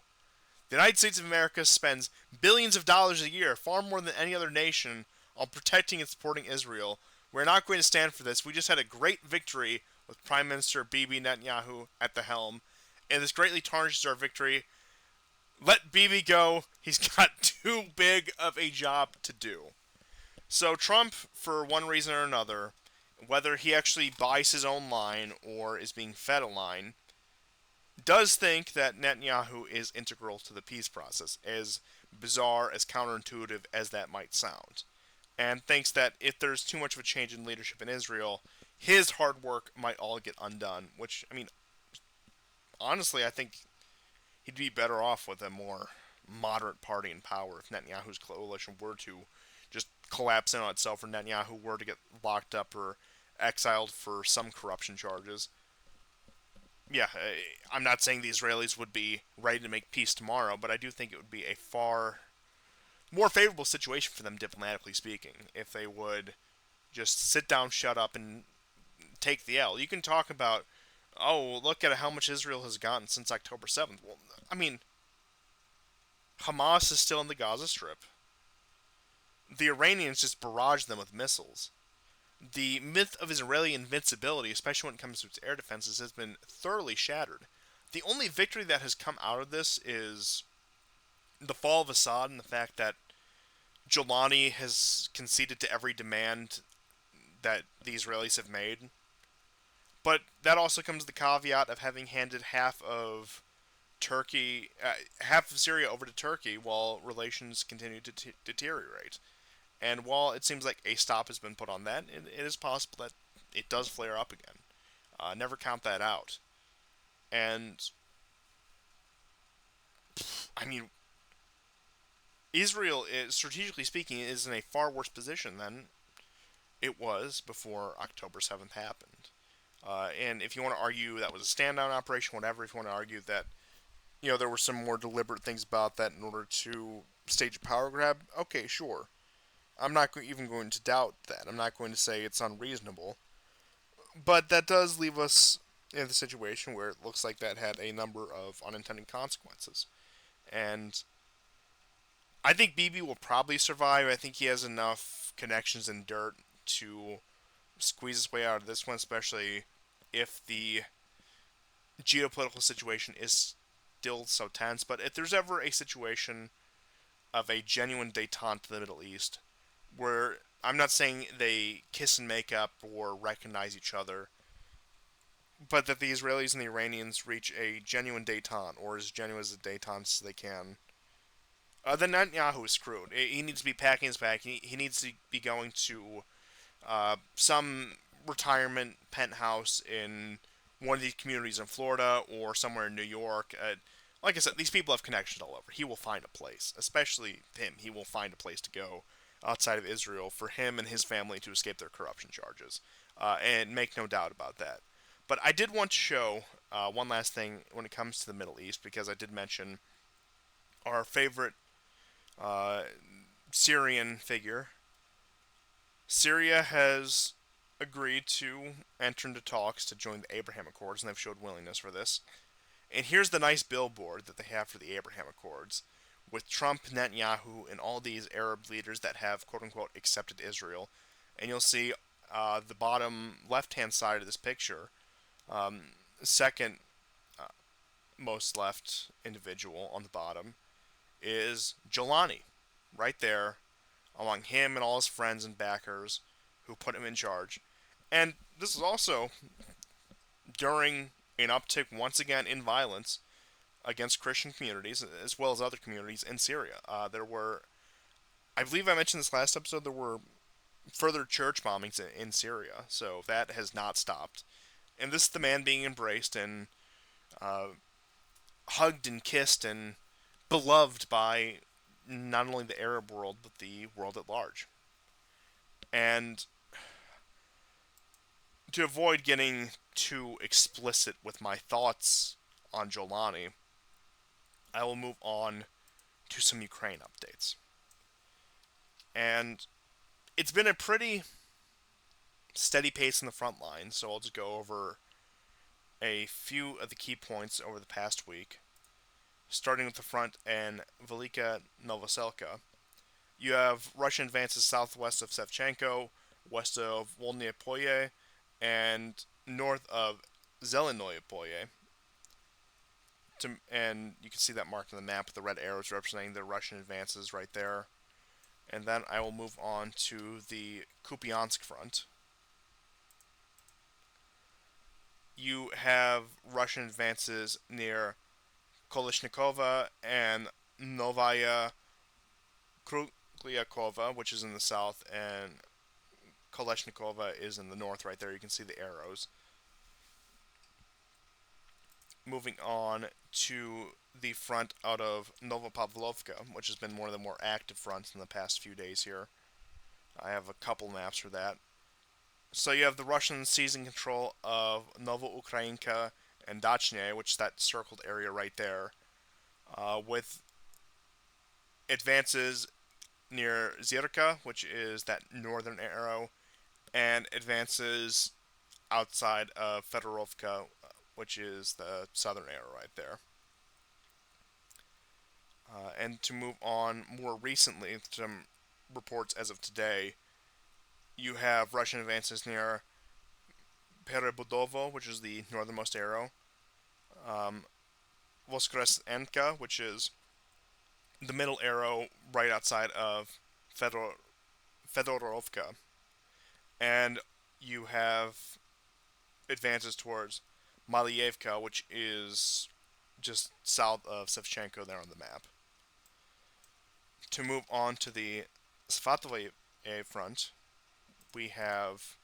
[SPEAKER 1] The United States of America spends billions of dollars a year, far more than any other nation, on protecting and supporting Israel. We're not going to stand for this. We just had a great victory with Prime Minister Bibi Netanyahu at the helm, and this greatly tarnishes our victory. Let Bibi go. He's got too big of a job to do. So Trump, for one reason or another, whether he actually buys his own line or is being fed a line, does think that Netanyahu is integral to the peace process, as bizarre, as counterintuitive as that might sound, and thinks that if there's too much of a change in leadership in Israel, his hard work might all get undone, which, I mean, honestly, I think he'd be better off with a more moderate party in power if Netanyahu's coalition were to just collapse in on itself, or Netanyahu were to get locked up or exiled for some corruption charges. Yeah, I'm not saying the Israelis would be ready to make peace tomorrow, but I do think it would be a far more favorable situation for them, diplomatically speaking, if they would just sit down, shut up, and take the L. You can talk about, oh, look at how much Israel has gotten since October 7th. Well, I mean, Hamas is still in the Gaza Strip. The Iranians just barraged them with missiles. The myth of Israeli invincibility, especially when it comes to its air defenses, has been thoroughly shattered. The only victory that has come out of this is the fall of Assad and the fact that Jolani has conceded to every demand that the Israelis have made. But that also comes with the caveat of having handed half of half of Syria over to Turkey while relations continue to deteriorate. And while it seems like a stop has been put on that, it is possible that it does flare up again. Never count that out. And, I mean, Israel, strategically speaking, is in a far worse position than it was before October 7th happened. And if you want to argue that was a stand-down operation, whatever, if you want to argue that, there were some more deliberate things about that in order to stage a power grab, okay, sure. I'm not even going to doubt that. I'm not going to say it's unreasonable. But that does leave us in the situation where it looks like that had a number of unintended consequences. And I think Bibi will probably survive. I think he has enough connections in dirt to squeeze his way out of this one, especially if the geopolitical situation is still so tense. But if there's ever a situation of a genuine détente to the Middle East, where I'm not saying they kiss and make up or recognize each other, but that the Israelis and the Iranians reach a genuine détente, or as genuine as a détente as they can, then Netanyahu is screwed. He needs to be packing his bag. He needs to be going to some retirement penthouse in one of these communities in Florida or somewhere in New York. Like I said, these people have connections all over. He will find a place, especially him. He will find a place to go outside of Israel for him and his family to escape their corruption charges. And make no doubt about that. But I did want to show one last thing when it comes to the Middle East, because I did mention our favorite Syrian figure. Syria has agreed to enter into talks to join the Abraham Accords, and they've showed willingness for this. And here's the nice billboard that they have for the Abraham Accords, with Trump, Netanyahu, and all these Arab leaders that have, quote-unquote, accepted Israel. And you'll see the bottom left-hand side of this picture, second most left individual on the bottom, is Jolani, right there, among him and all his friends and backers who put him in charge. And this is also during an uptick, once again, in violence against Christian communities, as well as other communities in Syria. There were, I believe I mentioned this last episode, there were further church bombings in Syria. So that has not stopped. And this is the man being embraced and uh, hugged and kissed and beloved by not only the Arab world but the world at large. And to avoid getting too explicit with my thoughts on Jolani, I will move on to some Ukraine updates. And it's been a pretty steady pace in the front line, so I'll just go over a few of the key points over the past week. Starting with the front in Velika Novoselka, you have Russian advances southwest of Shevchenko, west of Volnye Polye, and north of Zelenoye Polye. And you can see that marked on the map with the red arrows representing the Russian advances right there. And then I will move on to the Kupiansk front. You have Russian advances near Kolesnikova and Novaya Krylyakova, which is in the south, and Kolesnikova is in the north right there. You can see the arrows. Moving on to the front out of Novopavlovka, which has been one of the more active fronts in the past few days here. I have a couple maps for that. So you have the Russians seizing control of Novoukrayinka and Dachny, which is that circled area right there, with advances near Zirka, which is that northern arrow, and advances outside of Fedorovka, which is the southern arrow right there. And to move on more recently, some reports as of today, you have Russian advances near Perebudovo, which is the northernmost arrow, um, Voskresenka, which is the middle arrow right outside of Fedorovka, and you have advances towards Malyevka, which is just south of Shevchenko there on the map. To move on to the Svatove front, we have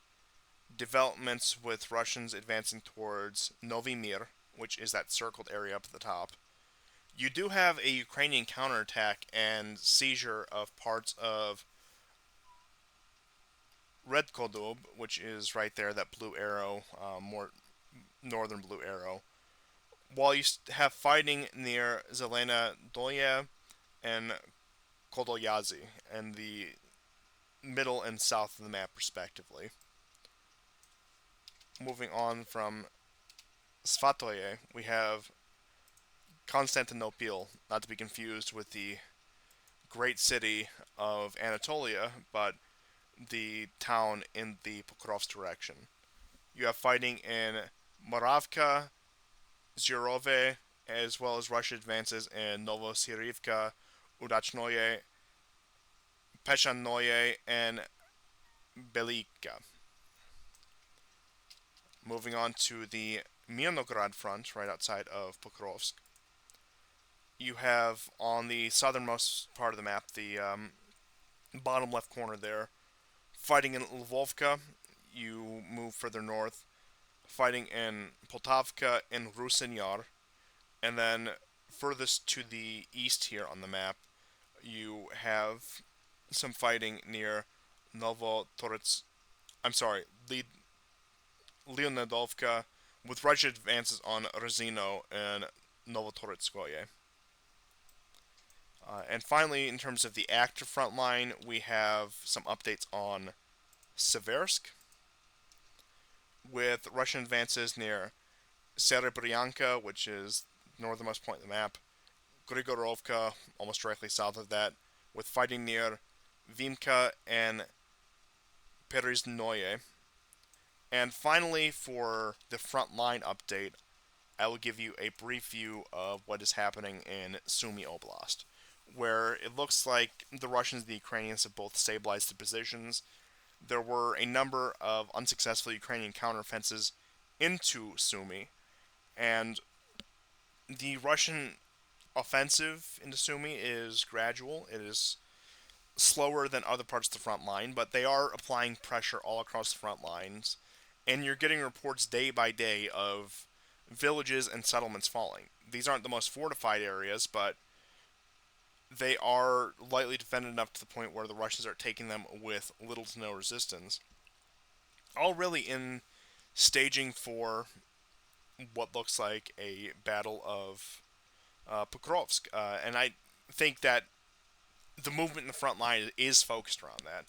[SPEAKER 1] developments with Russians advancing towards Novi Mir, which is that circled area up at the top. You do have a Ukrainian counterattack and seizure of parts of Redkodub, which is right there, that blue arrow, more northern blue arrow. While you have fighting near Zelena Doye and Kodoyazi, and the middle and south of the map, respectively. Moving on from Svatoye, we have Constantinople, not to be confused with the great city of Anatolia, but the town in the Pokrovsk direction. You have fighting in Moravka, Zhirove, as well as Russian advances in Novosirivka, Udachnoye, Peshanoye, and Belika. Moving on to the Mirnograd front, right outside of Pokrovsk, you have on the southernmost part of the map, the bottom left corner there, fighting in Lvovka. You move further north, fighting in Poltavka and Rusinyar, and then furthest to the east here on the map, you have some fighting near Novotorets. I'm sorry, Leonidovka, with Russian advances on Rezino and Novotoretskoye. And finally, in terms of the active front line, we have some updates on Seversk, with Russian advances near Serebryanka, which is the northernmost point of the map, Grigorovka, almost directly south of that, with fighting near Vimka and Periznoye. And finally, for the front line update, I will give you a brief view of what is happening in Sumy Oblast, where it looks like the Russians and the Ukrainians have both stabilized the positions. There were a number of unsuccessful Ukrainian counteroffensives into Sumy, and the Russian offensive into Sumy is gradual. It is slower than other parts of the front line, but they are applying pressure all across the front lines, and you're getting reports day by day of villages and settlements falling. These aren't the most fortified areas, but they are lightly defended enough to the point where the Russians are taking them with little to no resistance. All really in staging for what looks like a battle of Pokrovsk. And I think that the movement in the front line is focused around that,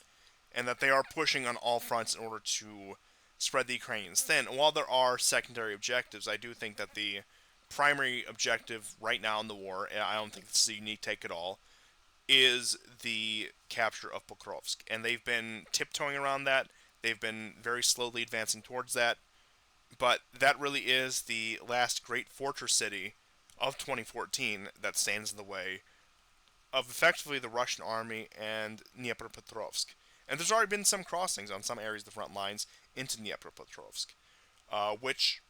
[SPEAKER 1] and that they are pushing on all fronts in order to spread the Ukrainians thin. And while there are secondary objectives, I do think that the primary objective right now in the war, and I don't think this is a unique take at all, is the capture of Pokrovsk. And they've been tiptoeing around that. They've been very slowly advancing towards that. But that really is the last great fortress city of 2014 that stands in the way of effectively the Russian army and Dnipropetrovsk. And there's already been some crossings on some areas of the front lines into Dnipropetrovsk, which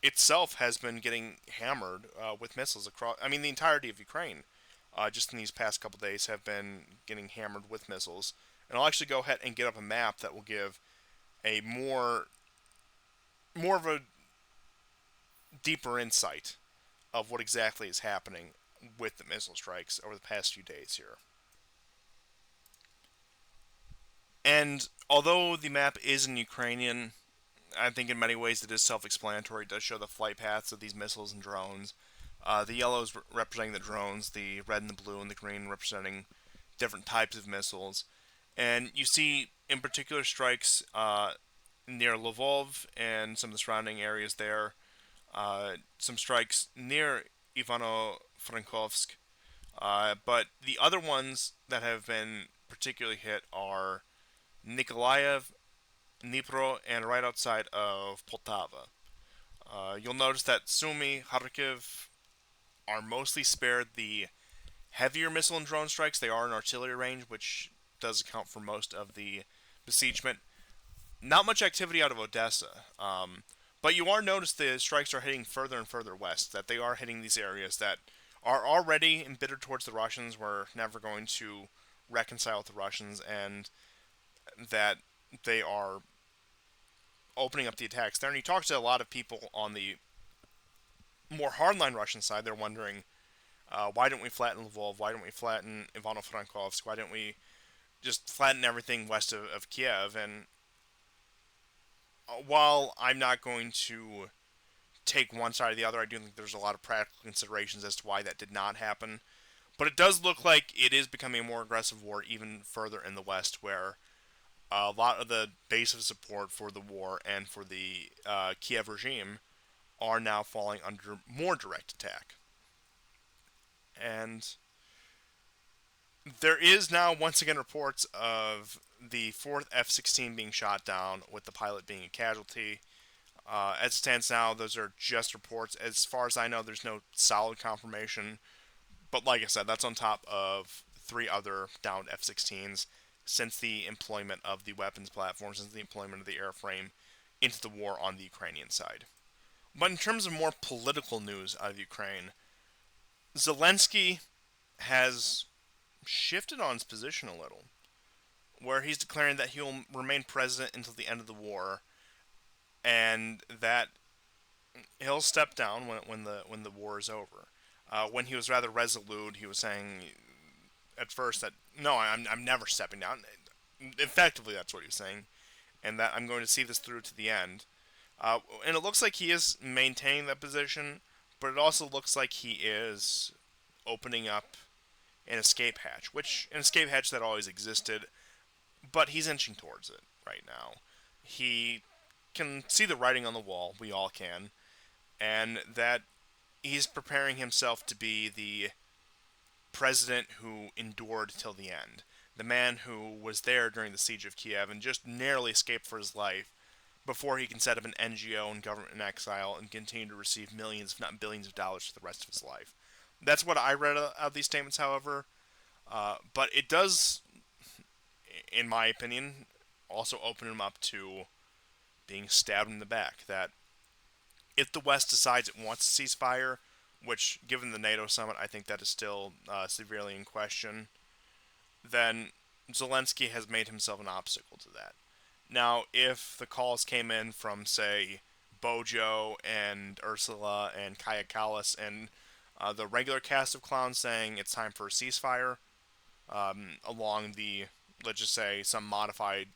[SPEAKER 1] itself has been getting hammered with missiles across. I mean, the entirety of Ukraine, just in these past couple days, have been getting hammered with missiles. And I'll actually go ahead and get up a map that will give a more of a deeper insight of what exactly is happening with the missile strikes over the past few days here. And although the map is in Ukrainian, I think in many ways it is self-explanatory. It does show the flight paths of these missiles and drones. The yellows representing the drones, the red and the blue and the green representing different types of missiles. And you see, in particular, strikes near Lvov and some of the surrounding areas there. Some strikes near Ivano-Frankovsk. But the other ones that have been particularly hit are Nikolaev, Dnipro, and right outside of Poltava. You'll notice that Sumy, Kharkiv are mostly spared the heavier missile and drone strikes. They are in artillery range, which does account for most of the besiegement. Not much activity out of Odessa, but you are notice the strikes are hitting further and further west. That they are hitting these areas that are already embittered towards the Russians. We're never going to reconcile with the Russians, and that they are opening up the attacks there. And you talk to a lot of people on the more hardline Russian side. They're wondering, why don't we flatten Lvov? Why don't we flatten Ivano-Frankovsk? Why don't we just flatten everything west of Kiev? And while I'm not going to take one side or the other, I do think there's a lot of practical considerations as to why that did not happen. But it does look like it is becoming a more aggressive war even further in the west, where a lot of the base of support for the war and for the Kiev regime are now falling under more direct attack. And there is now once again reports of the 4th F-16 being shot down, with the pilot being a casualty. As it stands now, those are just reports. As far as I know, there's no solid confirmation. But like I said, that's on top of 3 other downed F-16s since the employment of the weapons platform, since the employment of the airframe into the war on the Ukrainian side. But in terms of more political news out of Ukraine, Zelensky has shifted on his position a little, where he's declaring that he will remain president until the end of the war, and that he'll step down when the war is over. When he was rather resolute, he was saying at first that no, I'm never stepping down. Effectively, that's what he was saying, and that I'm going to see this through to the end. And it looks like he is maintaining that position, but it also looks like he is opening up an escape hatch, which an escape hatch that always existed, but he's inching towards it right now. He can see the writing on the wall, we all can, and that he's preparing himself to be the president who endured till the end. The man who was there during the siege of Kiev and just narrowly escaped for his life before he can set up an NGO and government in exile and continue to receive millions, if not billions of dollars for the rest of his life. That's what I read out of these statements, however. But it does, in my opinion, also open him up to being stabbed in the back. That if the West decides it wants a ceasefire, which, given the NATO summit, I think that is still severely in question, then Zelensky has made himself an obstacle to that. Now, if the calls came in from, say, Bojo and Ursula and Kaya Kalas and the regular cast of clowns saying it's time for a ceasefire, along the, let's just say, some modified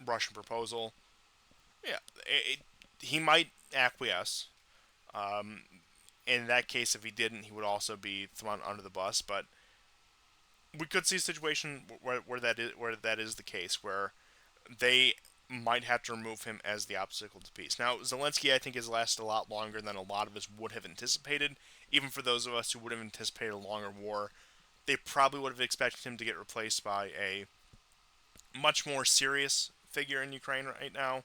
[SPEAKER 1] Russian proposal, yeah, he might acquiesce. Um, in that case, if he didn't, he would also be thrown under the bus. But we could see a situation where that is the case, where they might have to remove him as the obstacle to peace. Now, Zelensky, I think, has lasted a lot longer than a lot of us would have anticipated. Even for those of us who would have anticipated a longer war, they probably would have expected him to get replaced by a much more serious figure in Ukraine right now.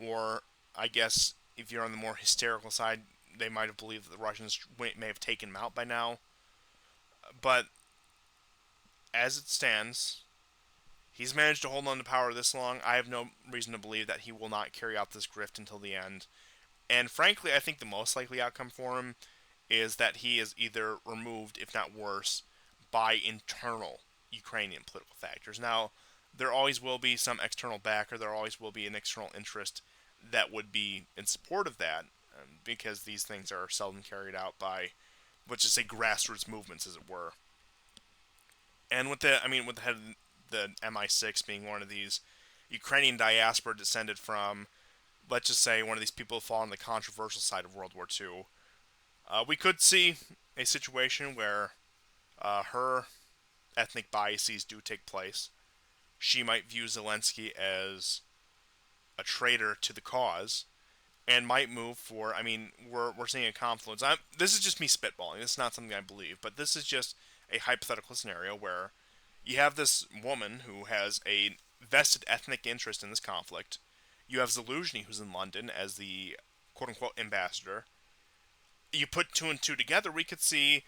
[SPEAKER 1] Or, I guess, if you're on the more hysterical side, they might have believed that the Russians may have taken him out by now. But as it stands, he's managed to hold on to power this long. I have no reason to believe that he will not carry out this grift until the end. And frankly, I think the most likely outcome for him is that he is either removed, if not worse, by internal Ukrainian political factors. Now, there always will be some external backer, there always will be an external interest that would be in support of that, because these things are seldom carried out by, let's just say, grassroots movements, as it were. And with the head of the MI6 being one of these Ukrainian diaspora descended from, let's just say, one of these people who fall on the controversial side of World War II, we could see a situation where her ethnic biases do take place. She might view Zelensky as a traitor to the cause and might move for. We're seeing a confluence. This is just me spitballing. This is not something I believe, but this is just a hypothetical scenario where you have this woman who has a vested ethnic interest in this conflict. You have Zaluzhny, who's in London as the quote unquote ambassador. You put two and two together, we could see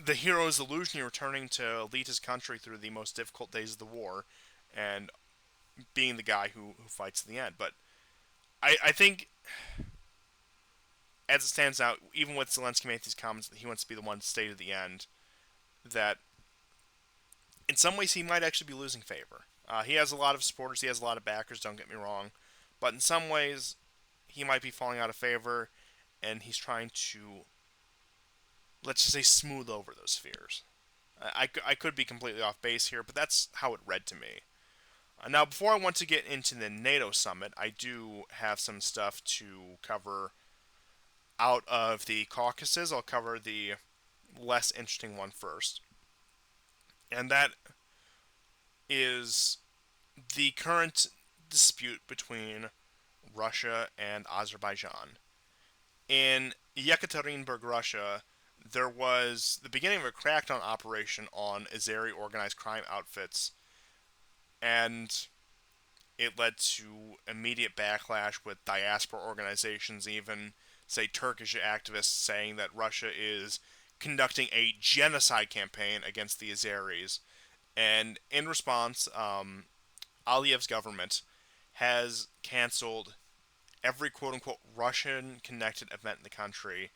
[SPEAKER 1] the hero Zaluzhny returning to lead his country through the most difficult days of the war and being the guy who fights to the end. But I think, as it stands out, even with Zelensky making these comments that he wants to be the one to stay to the end, that in some ways he might actually be losing favor. He has a lot of supporters, he has a lot of backers, don't get me wrong, but in some ways he might be falling out of favor, and he's trying to, let's just say, smooth over those fears. I could be completely off base here, but that's how it read to me. Now, before I want to get into the NATO summit, I do have some stuff to cover out of the Caucasus. I'll cover the less interesting one first. And that is the current dispute between Russia and Azerbaijan. In Yekaterinburg, Russia, there was the beginning of a crackdown operation on Azeri organized crime outfits, and it led to immediate backlash with diaspora organizations, even, say, Turkish activists saying that Russia is conducting a genocide campaign against the Azeris. And in response, Aliyev's government has canceled every quote unquote Russian connected event in the country,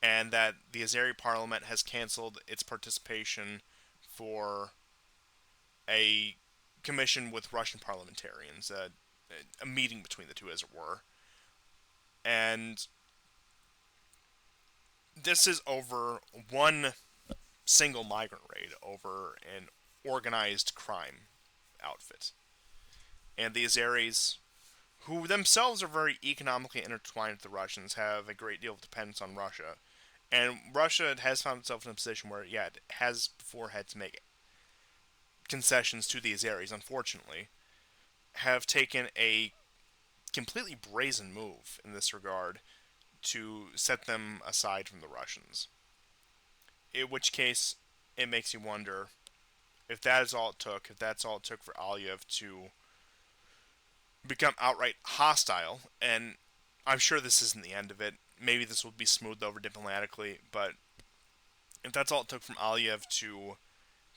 [SPEAKER 1] and that the Azeri parliament has canceled its participation for a commission with Russian parliamentarians, a meeting between the two, as it were. And this is over one single migrant raid over an organized crime outfit. And the Azeris, who themselves are very economically intertwined with the Russians, have a great deal of dependence on Russia. And Russia has found itself in a position where, yeah, it has before had to make concessions to the Azeris, unfortunately, have taken a completely brazen move in this regard to set them aside from the Russians. In which case, it makes you wonder if that is all it took, if that's all it took for Aliyev to become outright hostile, and I'm sure this isn't the end of it. Maybe this will be smoothed over diplomatically, but if that's all it took from Aliyev to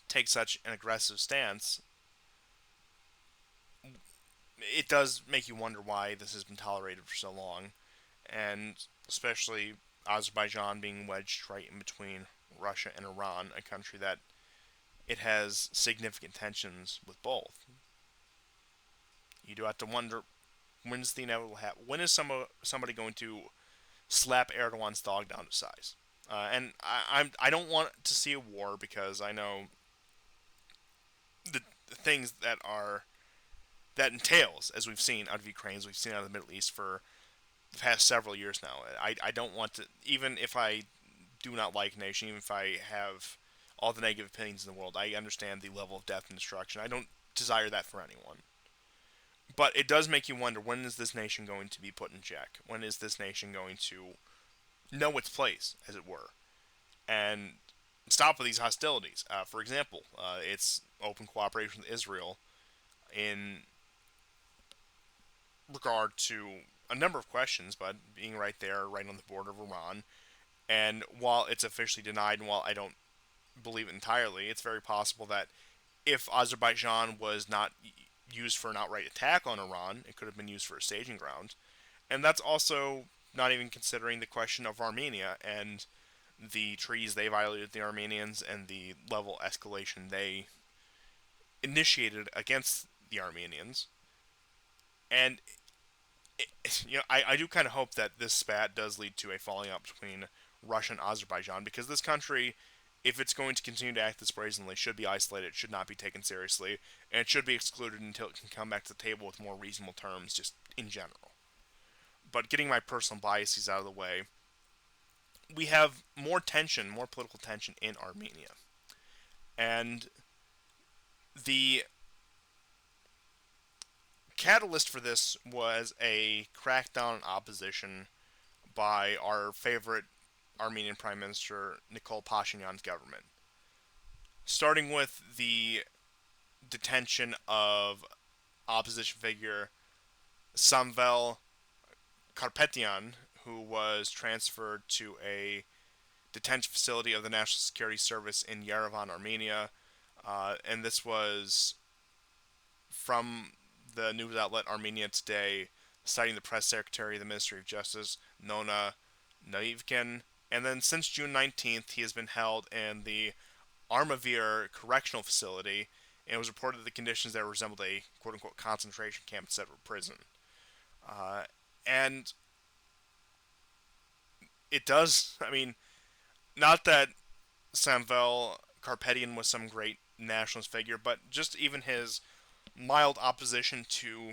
[SPEAKER 1] take such an aggressive stance, it does make you wonder why this has been tolerated for so long, and especially Azerbaijan being wedged right in between Russia and Iran, a country that it has significant tensions with both. You do have to wonder, when's the inevitable happen? When is somebody going to slap Erdogan's dog down to size? And I don't want to see a war because I know the things that entails, as we've seen out of Ukraine, as we've seen out of the Middle East for the past several years now. I don't want to, even if I do not like a nation, even if I have all the negative opinions in the world, I understand the level of death and destruction. I don't desire that for anyone. But it does make you wonder, when is this nation going to be put in check? When is this nation going to know its place, as it were, and stop with these hostilities? For example, its open cooperation with Israel in regard to a number of questions, but being right there, right on the border of Iran. And while it's officially denied, and while I don't believe it entirely, it's very possible that if Azerbaijan was not used for an outright attack on Iran, it could have been used for a staging ground. And that's also not even considering the question of Armenia and the treaties they violated with the Armenians and the level of escalation they initiated against the Armenians. And I do kind of hope that this spat does lead to a falling out between Russia and Azerbaijan, because this country, if it's going to continue to act this brazenly, should be isolated, it should not be taken seriously, and it should be excluded until it can come back to the table with more reasonable terms, just in general. But getting my personal biases out of the way, we have more tension, more political tension in Armenia. And the catalyst for this was a crackdown on opposition by our favorite Armenian Prime Minister Nikol Pashinyan's government. Starting with the detention of opposition figure Samvel Karapetyan, who was transferred to a detention facility of the National Security Service in Yerevan, Armenia. And this was from the news outlet Armenia Today, citing the press secretary of the Ministry of Justice, Nona Naivkin. And then since June 19th, he has been held in the Armavir Correctional Facility, and it was reported that the conditions there resembled a quote-unquote concentration camp instead of a prison. And it does, I mean, not that Samvel Karapetyan was some great nationalist figure, but just even his mild opposition to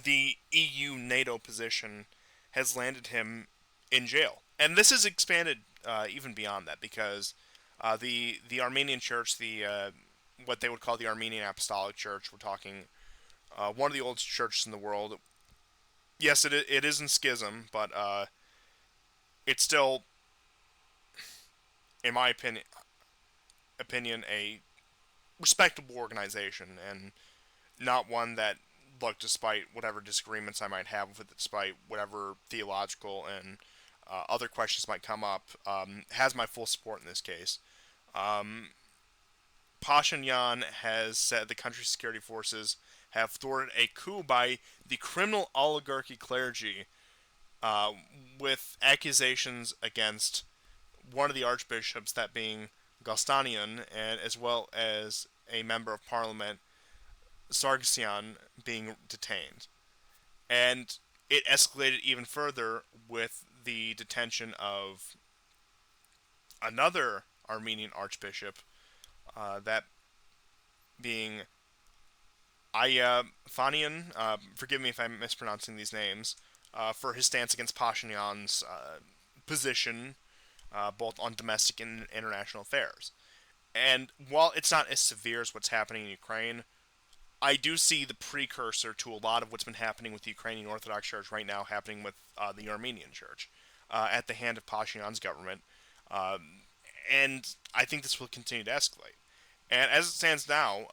[SPEAKER 1] the EU NATO position has landed him in jail. And this has expanded even beyond that, because the Armenian Church, the what they would call the Armenian Apostolic Church, we're talking one of the oldest churches in the world. Yes, it is in schism, but it's still, in my opinion, a respectable organization, and not one that, look, despite whatever disagreements I might have with it, despite whatever theological and other questions might come up, has my full support in this case. Pashinyan has said the country's security forces have thwarted a coup by the criminal oligarchy clergy, with accusations against one of the archbishops, that being Gostanian, and as well as a member of parliament, Sargsyan, being detained. And it escalated even further with the detention of another Armenian archbishop, that being Aya Fanian, forgive me if I'm mispronouncing these names, for his stance against Pashinyan's position, both on domestic and international affairs. And while it's not as severe as what's happening in Ukraine, I do see the precursor to a lot of what's been happening with the Ukrainian Orthodox Church right now happening with the Armenian Church, at the hand of Pashinyan's government. And I think this will continue to escalate. And as it stands now,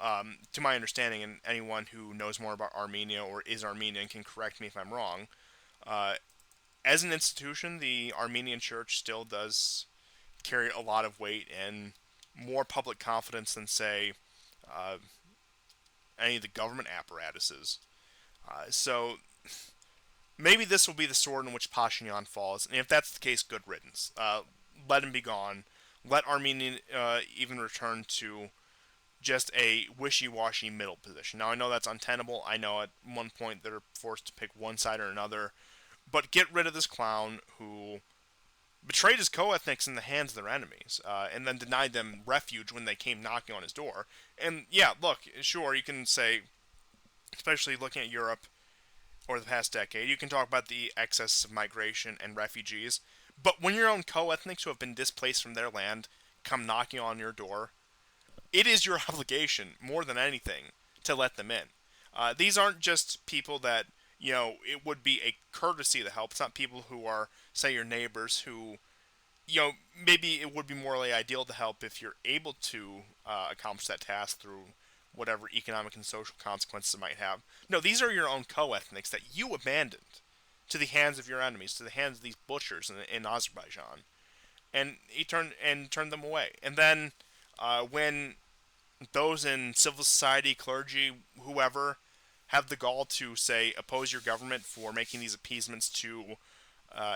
[SPEAKER 1] to my understanding, and anyone who knows more about Armenia or is Armenian can correct me if I'm wrong, as an institution, the Armenian Church still does carry a lot of weight and more public confidence than, say, any of the government apparatuses. So maybe this will be the sword in which Pashinyan falls, and if that's the case, good riddance. Let him be gone. let Armenia even return to just a wishy-washy middle position. Now, I know that's untenable. I know at one point they're forced to pick one side or another. But get rid of this clown who betrayed his co-ethnics in the hands of their enemies, and then denied them refuge when they came knocking on his door. And yeah, look, sure, you can say, especially looking at Europe over the past decade, you can talk about the excess of migration and refugees. But when your own co-ethnics who have been displaced from their land come knocking on your door, it is your obligation, more than anything, to let them in. These aren't just people that, it would be a courtesy to help. It's not people who are, say, your neighbors who, maybe it would be morally ideal to help if you're able to accomplish that task through whatever economic and social consequences it might have. No, these are your own co-ethnics that you abandoned to the hands of your enemies, to the hands of these butchers in Azerbaijan, and he turned them away. And then when those in civil society, clergy, whoever, have the gall to, say, oppose your government for making these appeasements to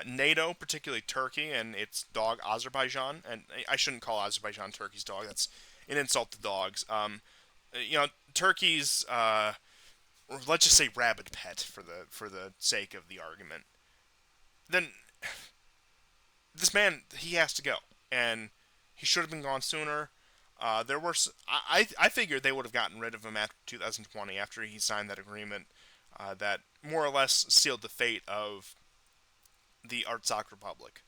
[SPEAKER 1] NATO, particularly Turkey and its dog Azerbaijan, and I shouldn't call Azerbaijan Turkey's dog. That's an insult to dogs. Turkey's let's just say rabid pet for the sake of the argument. Then this man, he has to go, and he should have been gone sooner. There were I figured they would have gotten rid of him after 2020, after he signed that agreement that more or less sealed the fate of the Artsakh Republic.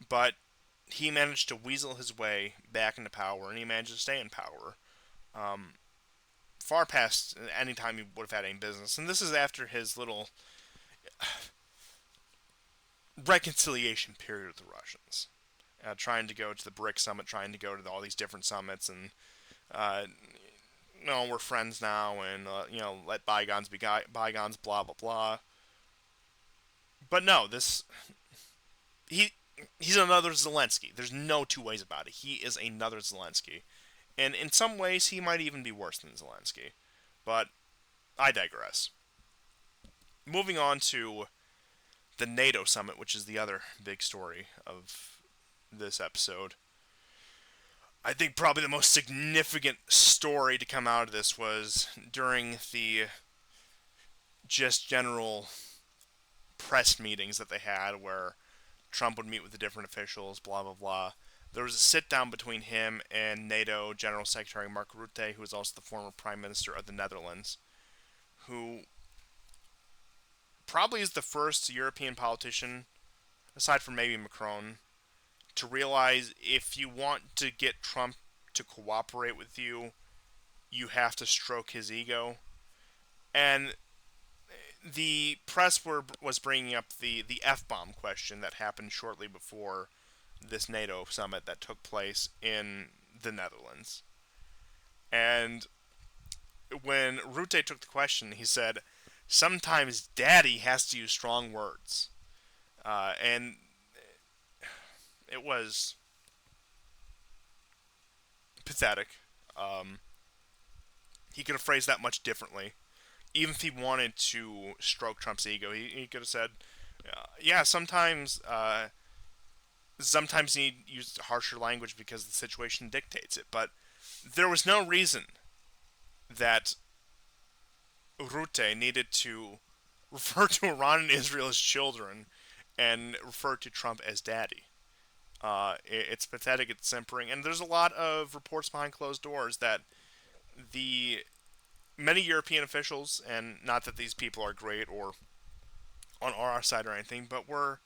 [SPEAKER 1] But he managed to weasel his way back into power, and he managed to stay in power far past any time he would have had any business. And this is after his little reconciliation period with the Russians. Trying to go to the BRIC summit, trying to go to all these different summits, and uh, we're friends now, and let bygones be bygones, blah blah blah. But no, he he's another Zelensky. There's no two ways about it. He is another Zelensky, and in some ways, he might even be worse than Zelensky. But I digress. Moving on to the NATO summit, which is the other big story of this episode. I think probably the most significant story to come out of this was during the just general press meetings that they had where Trump would meet with the different officials, blah, blah, blah. There was a sit down between him and NATO General Secretary Mark Rutte, who is also the former Prime Minister of the Netherlands, who probably is the first European politician, aside from maybe Macron, to realize if you want to get Trump to cooperate with you, you have to stroke his ego. And the press was bringing up the F-bomb question that happened shortly before this NATO summit that took place in the Netherlands. And when Rutte took the question, he said, sometimes daddy has to use strong words. And it was pathetic. He could have phrased that much differently. Even if he wanted to stroke Trump's ego, he could have said, yeah, sometimes you need to use harsher language because the situation dictates it. But there was no reason that Rutte needed to refer to Iran and Israel as children and refer to Trump as daddy. It's pathetic, it's simpering, and there's a lot of reports behind closed doors that the many European officials, and not that these people are great or on our side or anything, but were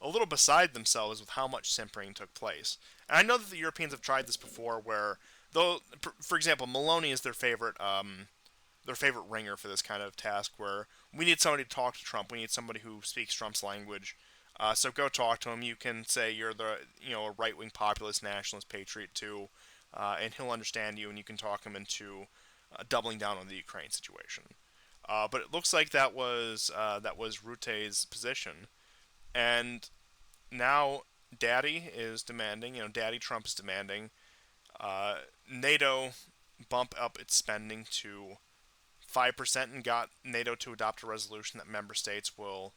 [SPEAKER 1] a little beside themselves with how much simpering took place. And I know that the Europeans have tried this before, where though, for example, Maloney is their favorite ringer for this kind of task, where we need somebody to talk to Trump. We need somebody who speaks Trump's language. So go talk to him. You can say you're a right-wing populist nationalist patriot too, and he'll understand you, and you can talk him into doubling down on the Ukraine situation. But it looks like that was Rutte's position, and now Daddy is demanding. Daddy Trump is demanding NATO bump up its spending to 5% and got NATO to adopt a resolution that member states will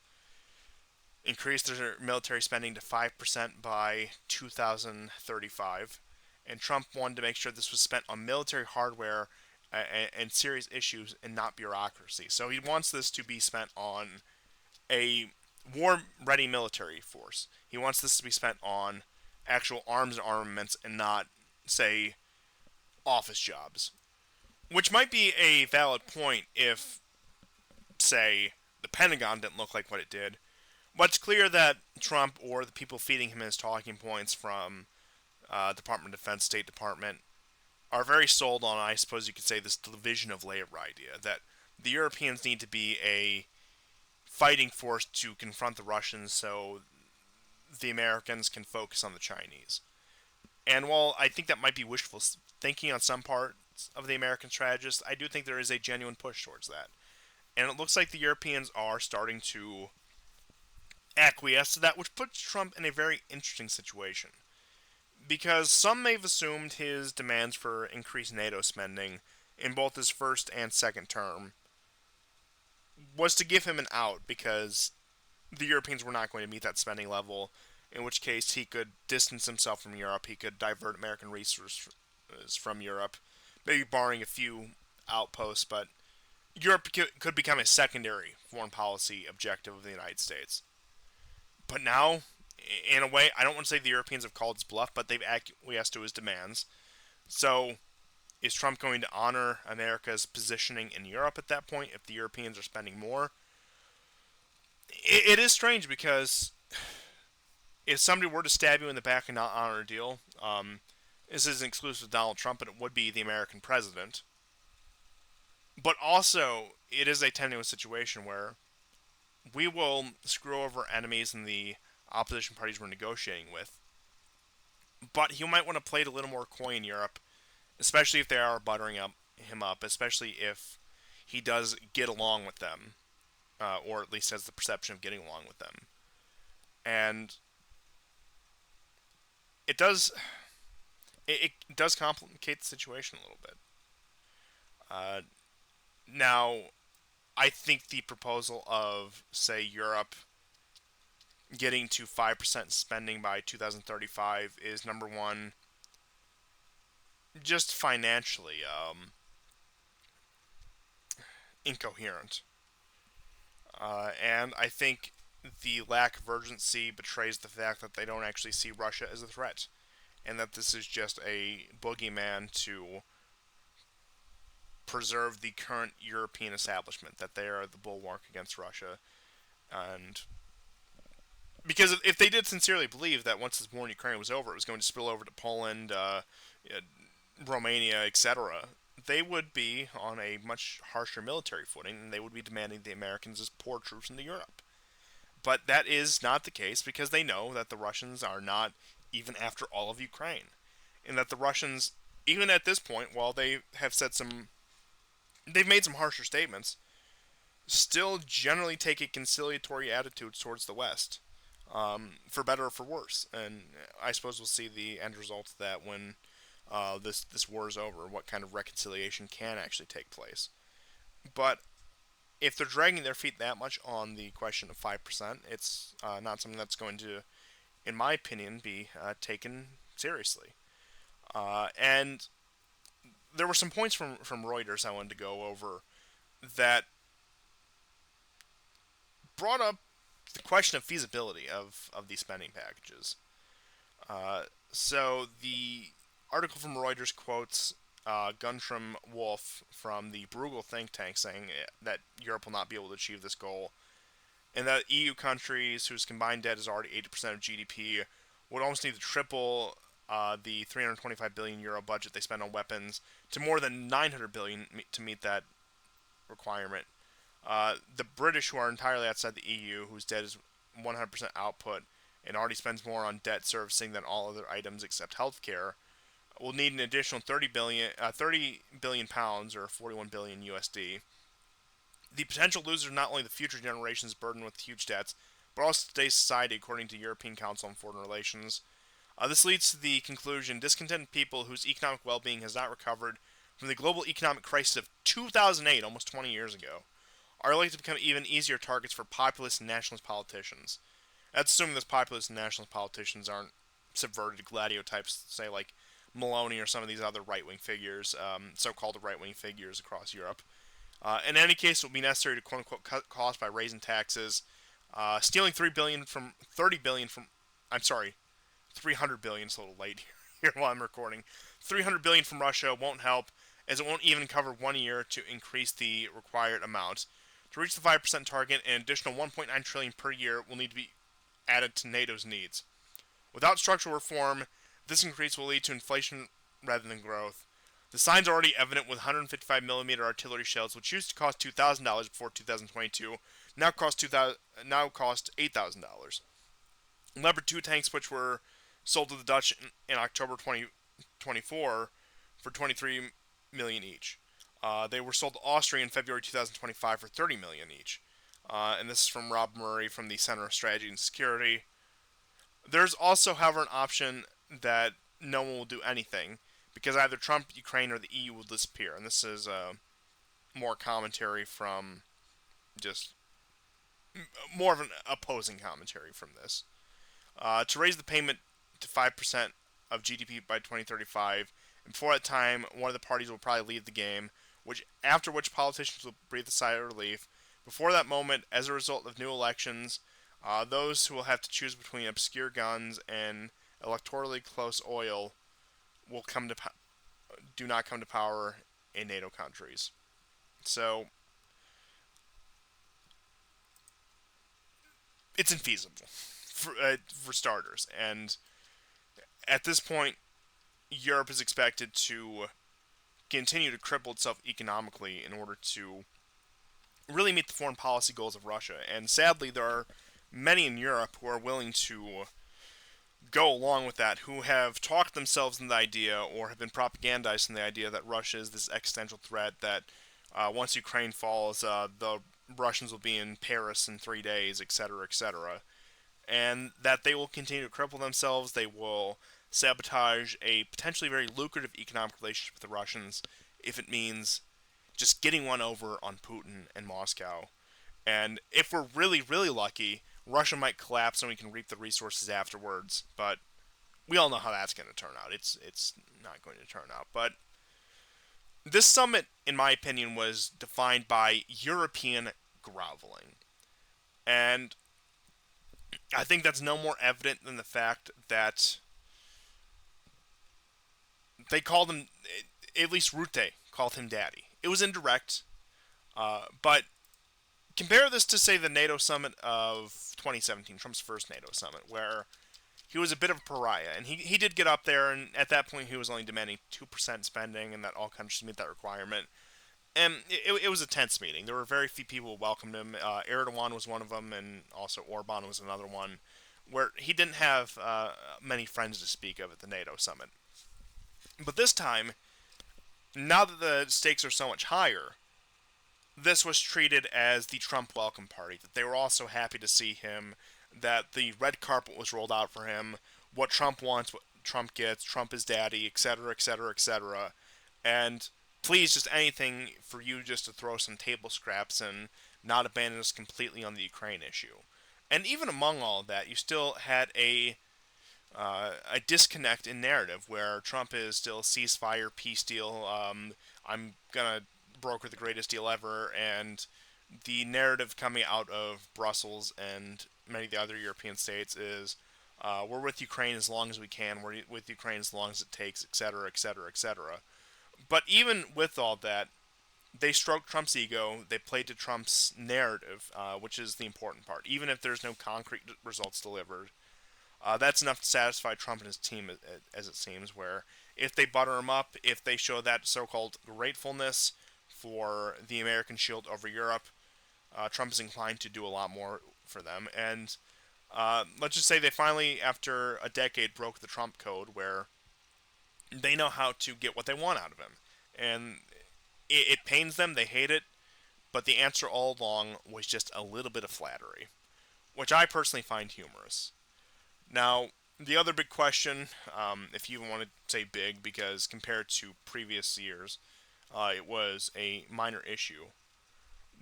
[SPEAKER 1] increase their military spending to 5% by 2035. And Trump wanted to make sure this was spent on military hardware and serious issues and not bureaucracy. So he wants this to be spent on a war ready military force. He wants this to be spent on actual arms and armaments and not, say, office jobs. Which might be a valid point if, say, the Pentagon didn't look like what it did. But it's clear that Trump or the people feeding him his talking points from Department of Defense, State Department, are very sold on, I suppose you could say, this division of labor idea. That the Europeans need to be a fighting force to confront the Russians so the Americans can focus on the Chinese. And while I think that might be wishful thinking on some parts of the American strategists, I do think there is a genuine push towards that. And it looks like the Europeans are starting to acquiesce to that, which puts Trump in a very interesting situation. Because some may have assumed his demands for increased NATO spending in both his first and second term was to give him an out because the Europeans were not going to meet that spending level, in which case he could distance himself from Europe, he could divert American resources from Europe, maybe barring a few outposts, but Europe could become a secondary foreign policy objective of the United States. But now, in a way, I don't want to say the Europeans have called his bluff, but they've acquiesced to his demands. So, is Trump going to honor America's positioning in Europe at that point if the Europeans are spending more? It is strange because if somebody were to stab you in the back and not honor a deal, this isn't exclusive to Donald Trump, but it would be the American president. But also, it is a tenuous situation where we will screw over enemies in the opposition parties we're negotiating with. But he might want to play it a little more coy in Europe, especially if they are buttering him up, especially if he does get along with them, or at least has the perception of getting along with them. And it does complicate the situation a little bit. Now, I think the proposal of, say, Europe getting to 5% spending by 2035 is, number one, just financially incoherent. And I think the lack of urgency betrays the fact that they don't actually see Russia as a threat, and that this is just a boogeyman to preserve the current European establishment, that they are the bulwark against Russia. And because if they did sincerely believe that once this war in Ukraine was over, it was going to spill over to Poland, Romania, etc., they would be on a much harsher military footing, and they would be demanding the Americans as pour troops into Europe. But that is not the case because they know that the Russians are not even after all of Ukraine. And that the Russians, even at this point, while they have they've made some harsher statements, still generally take a conciliatory attitude towards the West, for better or for worse. And I suppose we'll see the end result of that when this war is over, what kind of reconciliation can actually take place. But if they're dragging their feet that much on the question of 5%, it's not something that's going to, in my opinion, be taken seriously. And there were some points from Reuters I wanted to go over that brought up the question of feasibility of these spending packages. So the article from Reuters quotes Guntram Wolf from the Bruegel think tank saying that Europe will not be able to achieve this goal, and that EU countries whose combined debt is already 80% of GDP would almost need to triple the 325 billion euro budget they spend on weapons to more than 900 billion to meet that requirement. The British, who are entirely outside the EU, whose debt is 100% output and already spends more on debt servicing than all other items except healthcare, will need an additional 30 billion pounds, or 41 billion USD. The potential losers are not only the future generations burdened with huge debts, but also today's society, according to European Council on Foreign Relations. This leads to the conclusion discontented people whose economic well-being has not recovered from the global economic crisis of 2008, almost 20 years ago, are likely to become even easier targets for populist and nationalist politicians. That's assuming this populist and nationalist politicians aren't subverted gladio types, say like Maloney or some of these other right-wing figures, so-called right-wing figures across Europe. In any case, it will be necessary to quote-unquote cut costs by raising taxes, stealing 3 billion from 30 billion from. I'm sorry, 300 billion is a little late here while I'm recording. 300 billion from Russia won't help, as it won't even cover 1 year to increase the required amount. To reach the 5% target, an additional 1.9 trillion per year will need to be added to NATO's needs. Without structural reform, this increase will lead to inflation rather than growth. The signs are already evident with 155mm artillery shells, which used to cost $2,000 before 2022, now cost $8,000. Leopard 2 tanks, which were sold to the Dutch in October 2024 for 23 million each. They were sold to Austria in February 2025 for 30 million each. And this is from Rob Murray from the Center of Strategy and Security. There's also, however, an option that no one will do anything because either Trump, Ukraine, or the EU will disappear. And this is more commentary from just more of an opposing commentary from this. To raise the payment to 5% of GDP by 2035, and before that time, one of the parties will probably leave the game, after which politicians will breathe a sigh of relief. Before that moment, as a result of new elections, those who will have to choose between obscure guns and electorally close oil will do not come to power in NATO countries. So it's infeasible for starters, and at this point, Europe is expected to continue to cripple itself economically in order to really meet the foreign policy goals of Russia. And sadly, there are many in Europe who are willing to go along with that, who have talked themselves into the idea or have been propagandized in the idea that Russia is this existential threat that once Ukraine falls, the Russians will be in Paris in 3 days, etc., etc. And that they will continue to cripple themselves, they will sabotage a potentially very lucrative economic relationship with the Russians if it means just getting one over on Putin and Moscow. And if we're really, really lucky, Russia might collapse and we can reap the resources afterwards. But we all know how that's going to turn out. It's not going to turn out. But this summit, in my opinion, was defined by European groveling. And I think that's no more evident than the fact that they called him, at least Rutte called him daddy. It was indirect, but compare this to, say, the NATO summit of 2017, Trump's first NATO summit, where he was a bit of a pariah. And he did get up there, and at that point he was only demanding 2% spending and that all countries meet that requirement. And it was a tense meeting. There were very few people who welcomed him. Erdogan was one of them, and also Orban was another one, where he didn't have many friends to speak of at the NATO summit. But this time, now that the stakes are so much higher, this was treated as the Trump welcome party. That they were also happy to see him, that the red carpet was rolled out for him, what Trump wants, what Trump gets, Trump is daddy, etc., etc., etc. And please, just anything for you just to throw some table scraps and not abandon us completely on the Ukraine issue. And even among all of that, you still had a disconnect in narrative where Trump is still ceasefire, peace deal, I'm gonna broker the greatest deal ever, and the narrative coming out of Brussels and many of the other European states is we're with Ukraine as long as we can, we're with Ukraine as long as it takes, etc., etc., etc. But even with all that, they stroked Trump's ego, they played to Trump's narrative, which is the important part. Even if there's no concrete results delivered, that's enough to satisfy Trump and his team, as it seems, where if they butter him up, if they show that so-called gratefulness for the American shield over Europe, Trump is inclined to do a lot more for them. And let's just say they finally, after a decade, broke the Trump code, where they know how to get what they want out of him. And it pains them, they hate it, but the answer all along was just a little bit of flattery, which I personally find humorous. Now, the other big question, if you even want to say big, because compared to previous years, it was a minor issue,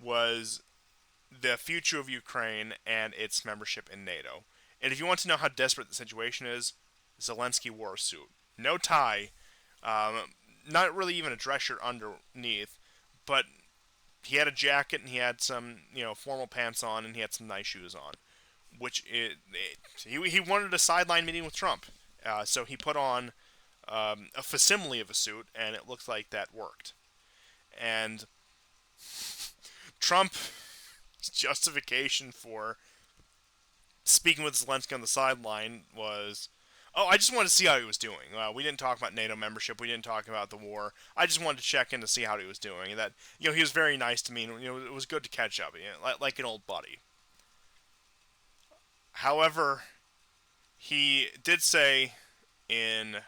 [SPEAKER 1] was the future of Ukraine and its membership in NATO. And if you want to know how desperate the situation is, Zelensky wore a suit. No tie, not really even a dress shirt underneath, but he had a jacket and he had some, formal pants on and he had some nice shoes on. He wanted a sideline meeting with Trump, so he put on a facsimile of a suit, and it looked like that worked. And Trump's justification for speaking with Zelensky on the sideline was, "Oh, I just wanted to see how he was doing. We didn't talk about NATO membership. We didn't talk about the war. I just wanted to check in to see how he was doing. And that, he was very nice to me. And, it was good to catch up, like an old buddy." However, he did say in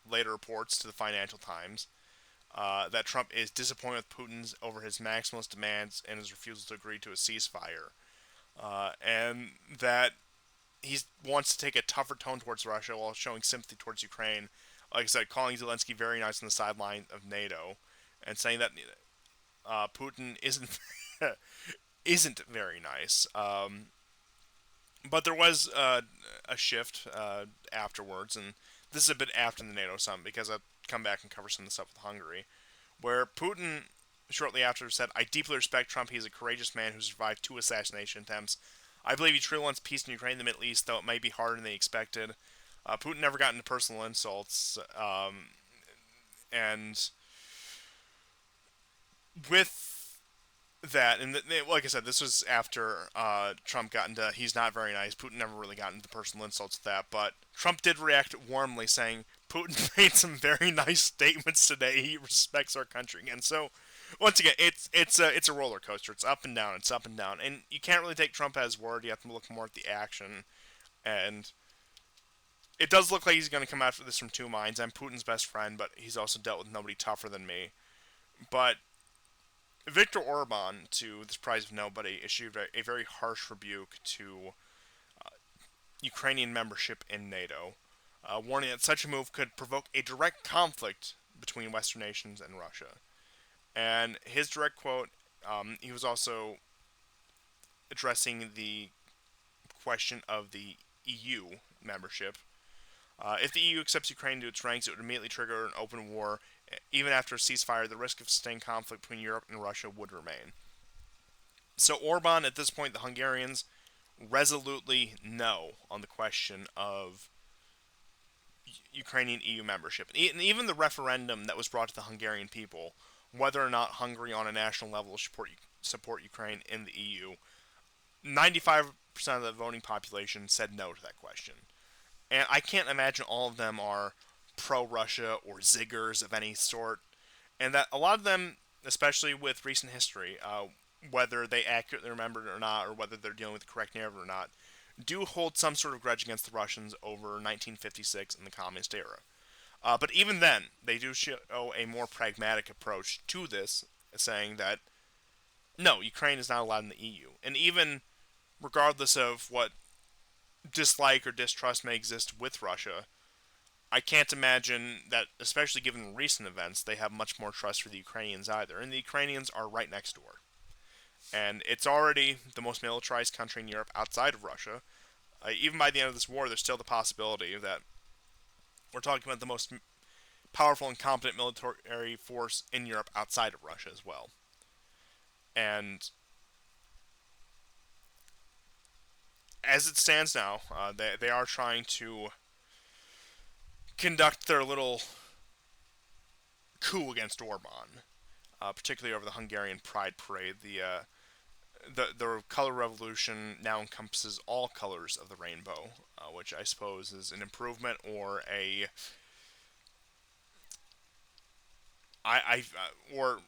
[SPEAKER 1] later reports to the Financial Times that Trump is disappointed with Putin's over his maximalist demands and his refusal to agree to a ceasefire, and that he wants to take a tougher tone towards Russia while showing sympathy towards Ukraine. Like I said, calling Zelensky very nice on the sideline of NATO, and saying that Putin isn't isn't very nice. But there was a shift afterwards, and this is a bit after the NATO summit because I'll come back and cover some of the stuff with Hungary, where Putin shortly after said, "I deeply respect Trump. He's a courageous man who survived 2 assassination attempts. I believe he truly wants peace in Ukraine and the Middle East, though it might be harder than they expected." Putin never got into personal insults, and with that, and like I said, this was after Trump got into "he's not very nice." Putin never really got into personal insults with that, but Trump did react warmly, saying, "Putin made some very nice statements today. He respects our country." And so, once again, it's a roller coaster. It's up and down. It's up and down, and you can't really take Trump at his word. You have to look more at the action, and it does look like he's going to come after this from two minds. I'm Putin's best friend, but he's also dealt with nobody tougher than me. But Viktor Orban, to the surprise of nobody, issued a very harsh rebuke to Ukrainian membership in NATO, warning that such a move could provoke a direct conflict between Western nations and Russia. And his direct quote, he was also addressing the question of the EU membership. If the EU accepts Ukraine into its ranks, it would immediately trigger an open war. Even after a ceasefire, the risk of sustained conflict between Europe and Russia would remain. So Orban, at this point, the Hungarians, resolutely no on the question of Ukrainian EU membership. And even the referendum that was brought to the Hungarian people, whether or not Hungary on a national level will support Ukraine in the EU, 95% of the voting population said no to that question. And I can't imagine all of them are pro-Russia or ziggers of any sort. And that a lot of them, especially with recent history, whether they accurately remember it or not, or whether they're dealing with the correct narrative or not, do hold some sort of grudge against the Russians over 1956 and the communist era. But even then, they do show a more pragmatic approach to this, saying that, no, Ukraine is not allowed in the EU. And even regardless of what dislike or distrust may exist with Russia, I can't imagine that, especially given recent events, they have much more trust for the Ukrainians either. And the Ukrainians are right next door. And it's already the most militarized country in Europe outside of Russia. Even by the end of this war, there's still the possibility that we're talking about the most powerful and competent military force in Europe outside of Russia as well. And as it stands now, they are trying to conduct their little coup against Orban, particularly over the Hungarian Pride Parade. The color revolution now encompasses all colors of the rainbow, which I suppose is an improvement or a or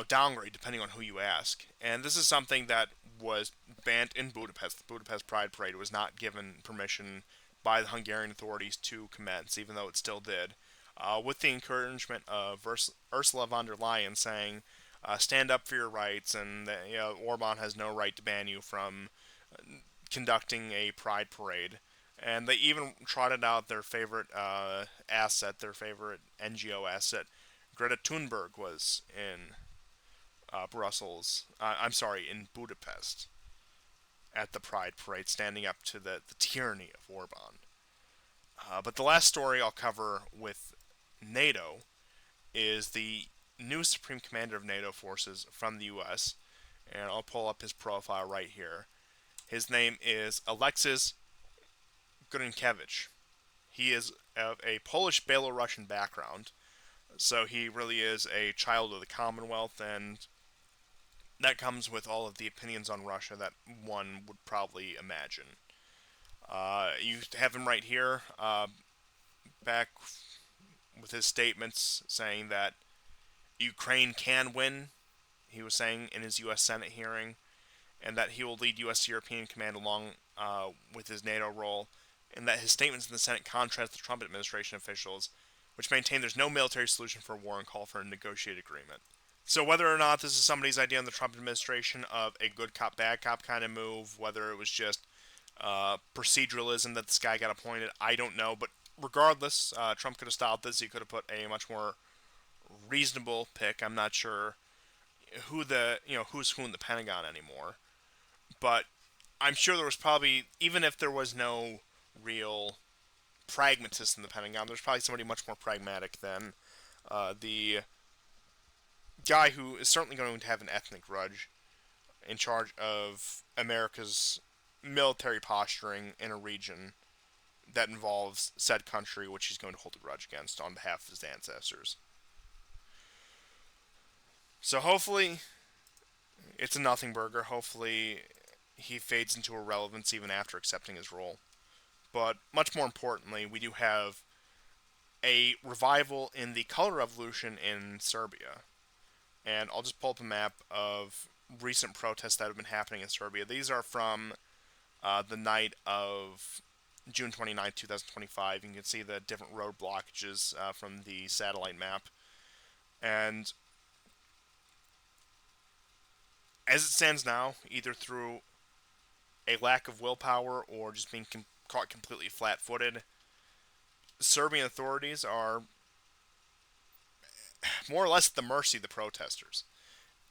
[SPEAKER 1] downgrade depending on who you ask. And this is something that was banned in Budapest. The Budapest Pride Parade was not given permission by the Hungarian authorities to commence, even though it still did, with the encouragement of Ursula von der Leyen saying, "Stand up for your rights," and Orban has no right to ban you from conducting a pride parade. And they even trotted out their favorite asset, their favorite NGO asset. Greta Thunberg was in Brussels. I'm sorry, in Budapest. at the Pride Parade, standing up to the tyranny of Orban. But the last story I'll cover with NATO is the new Supreme Commander of NATO forces from the U.S., and I'll pull up his profile right here. His name is Alexis Grynkevich. He is of a Polish-Belarusian background, so he really is a child of the Commonwealth, and that comes with all of the opinions on Russia that one would probably imagine. You have him right here, back with his statements saying that Ukraine can win, he was saying in his U.S. Senate hearing, and that he will lead U.S. European Command along with his NATO role, and that his statements in the Senate contrast the Trump administration officials, which maintain there's no military solution for war and call for a negotiated agreement. So whether or not this is somebody's idea in the Trump administration of a good cop, bad cop kind of move, whether it was just proceduralism that this guy got appointed, I don't know. But regardless, Trump could have stopped this. He could have put a much more reasonable pick. I'm not sure who's who in the Pentagon anymore, but I'm sure there was probably, even if there was no real pragmatist in the Pentagon, there's probably somebody much more pragmatic than the guy who is certainly going to have an ethnic grudge in charge of America's military posturing in a region that involves said country, which he's going to hold a grudge against on behalf of his ancestors. So hopefully it's a nothing burger. Hopefully he fades into irrelevance even after accepting his role. But much more importantly, we do have a revival in the color revolution in Serbia. And I'll just pull up a map of recent protests that have been happening in Serbia. These are from the night of June 29, 2025. You can see the different road blockages from the satellite map. And as it stands now, either through a lack of willpower or just being caught completely flat-footed, Serbian authorities are more or less at the mercy of the protesters.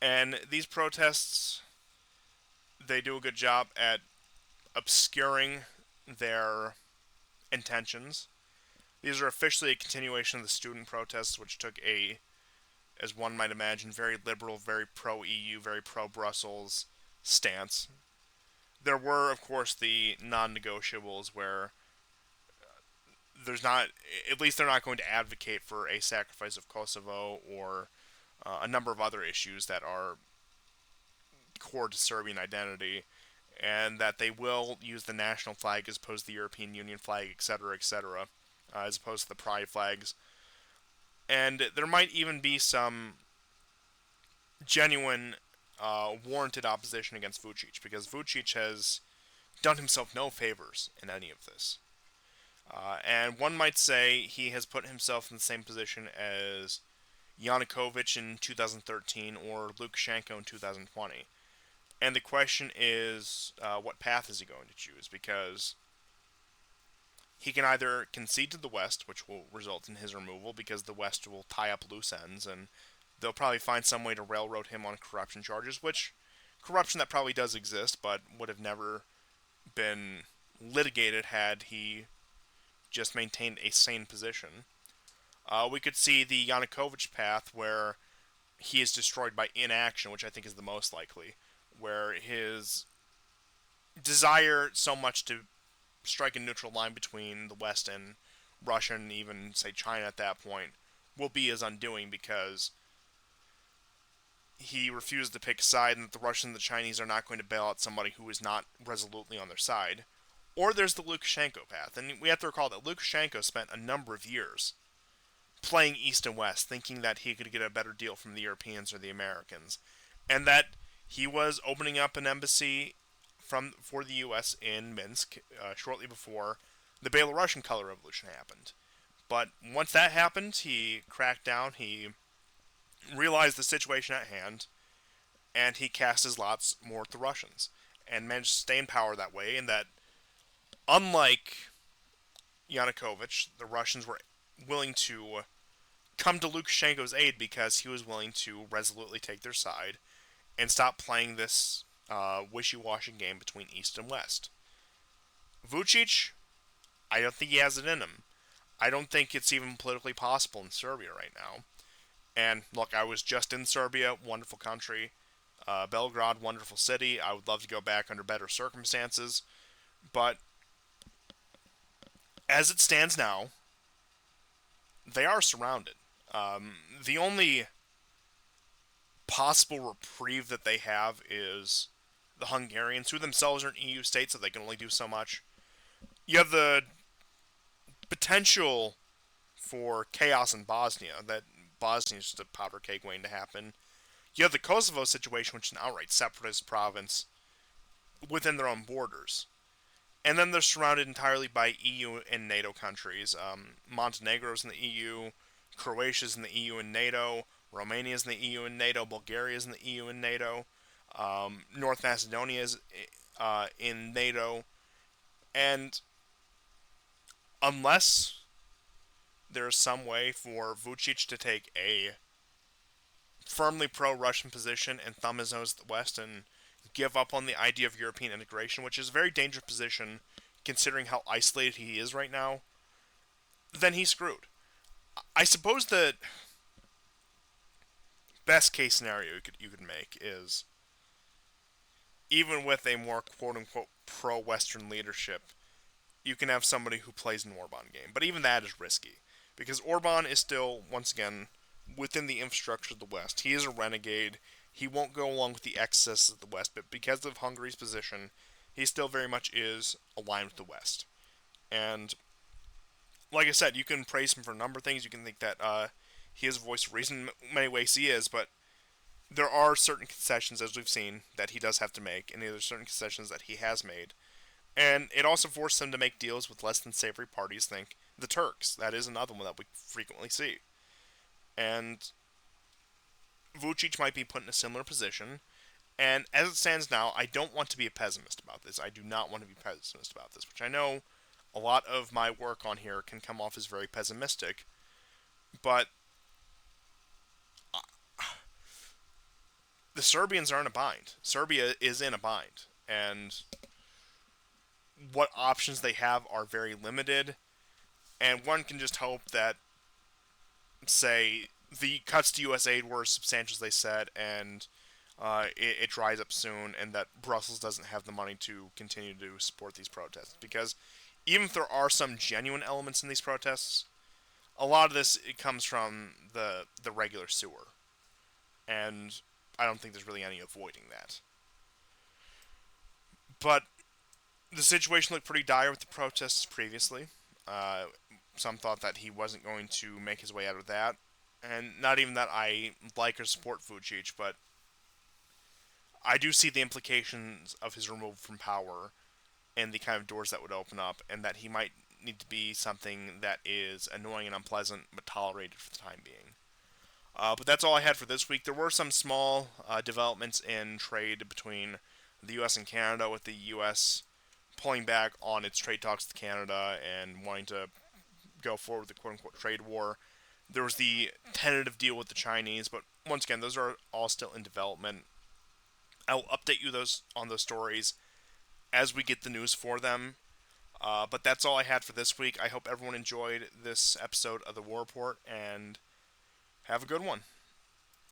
[SPEAKER 1] And these protests, they do a good job at obscuring their intentions. These are officially a continuation of the student protests, which took a, as one might imagine, very liberal, very pro-EU, very pro-Brussels stance. There were, of course, the non-negotiables where there's not, at least they're not going to advocate for a sacrifice of Kosovo or a number of other issues that are core to Serbian identity, and that they will use the national flag as opposed to the European Union flag, etc., as opposed to the pride flags. And there might even be some genuine, warranted opposition against Vucic, because Vucic has done himself no favors in any of this. And one might say he has put himself in the same position as Yanukovych in 2013 or Lukashenko in 2020. And the question is, what path is he going to choose? Because he can either concede to the West, which will result in his removal, because the West will tie up loose ends, and they'll probably find some way to railroad him on corruption charges, which, corruption that probably does exist, but would have never been litigated had he just maintained a sane position. We could see the Yanukovych path, where he is destroyed by inaction, which I think is the most likely, where his desire so much to strike a neutral line between the West and Russia, and even, say, China at that point, will be his undoing, because he refused to pick a side, and that the Russians and the Chinese are not going to bail out somebody who is not resolutely on their side. Or there's the Lukashenko path, and we have to recall that Lukashenko spent a number of years playing East and West, thinking that he could get a better deal from the Europeans or the Americans, and that he was opening up an embassy for the U.S. in Minsk shortly before the Belarusian color revolution happened. But once that happened, he cracked down, he realized the situation at hand, and he cast his lots more at the Russians, and managed to stay in power that way, and that, unlike Yanukovych, the Russians were willing to come to Lukashenko's aid because he was willing to resolutely take their side and stop playing this wishy-washy game between East and West. Vucic, I don't think he has it in him. I don't think it's even politically possible in Serbia right now. And look, I was just in Serbia, wonderful country. Belgrade, wonderful city. I would love to go back under better circumstances. But as it stands now, they are surrounded. The only possible reprieve that they have is the Hungarians, who themselves are an EU state, so they can only do so much. You have the potential for chaos in Bosnia, that Bosnia is just a powder keg waiting to happen. You have the Kosovo situation, which is an outright separatist province within their own borders. And then they're surrounded entirely by EU and NATO countries. Montenegro's in the EU, Croatia's in the EU and NATO, Romania's in the EU and NATO, Bulgaria's in the EU and NATO, North Macedonia's in NATO, and unless there's some way for Vucic to take a firmly pro-Russian position and thumb his nose at the West and give up on the idea of European integration, which is a very dangerous position considering how isolated he is right now, then he's screwed. I suppose the best case scenario you could make is, even with a more quote-unquote pro-Western leadership, you can have somebody who plays an Orban game. But even that is risky, because Orban is still, once again, within the infrastructure of the West. He is a renegade. He won't go along with the excesses of the West, but because of Hungary's position, he still very much is aligned with the West. And, like I said, you can praise him for a number of things. You can think that he is a voice of reason in many ways he is, but there are certain concessions, as we've seen, that he does have to make, and there are certain concessions that he has made. And it also forced him to make deals with less than savory parties, think the Turks. That is another one that we frequently see. And Vucic might be put in a similar position. And as it stands now, I don't want to be a pessimist about this. I do not want to be a pessimist about this, which I know a lot of my work on here can come off as very pessimistic. But the Serbians are in a bind. Serbia is in a bind. And what options they have are very limited. And one can just hope that, say, the cuts to U.S. aid were as substantial as they said, and it dries up soon, and that Brussels doesn't have the money to continue to support these protests. Because even if there are some genuine elements in these protests, a lot of this it comes from the regular sewer. And I don't think there's really any avoiding that. But the situation looked pretty dire with the protests previously. Some thought that he wasn't going to make his way out of that. And not even that I like or support Vucic, but I do see the implications of his removal from power and the kind of doors that would open up, and that he might need to be something that is annoying and unpleasant, but tolerated for the time being. But that's all I had for this week. There were some small developments in trade between the U.S. and Canada, with the U.S. pulling back on its trade talks with Canada and wanting to go forward with the quote-unquote trade war. There was the tentative deal with the Chinese, but once again, those are all still in development. I will update you on those stories as we get the news for them. But that's all I had for this week. I hope everyone enjoyed this episode of the War Report, and have a good one.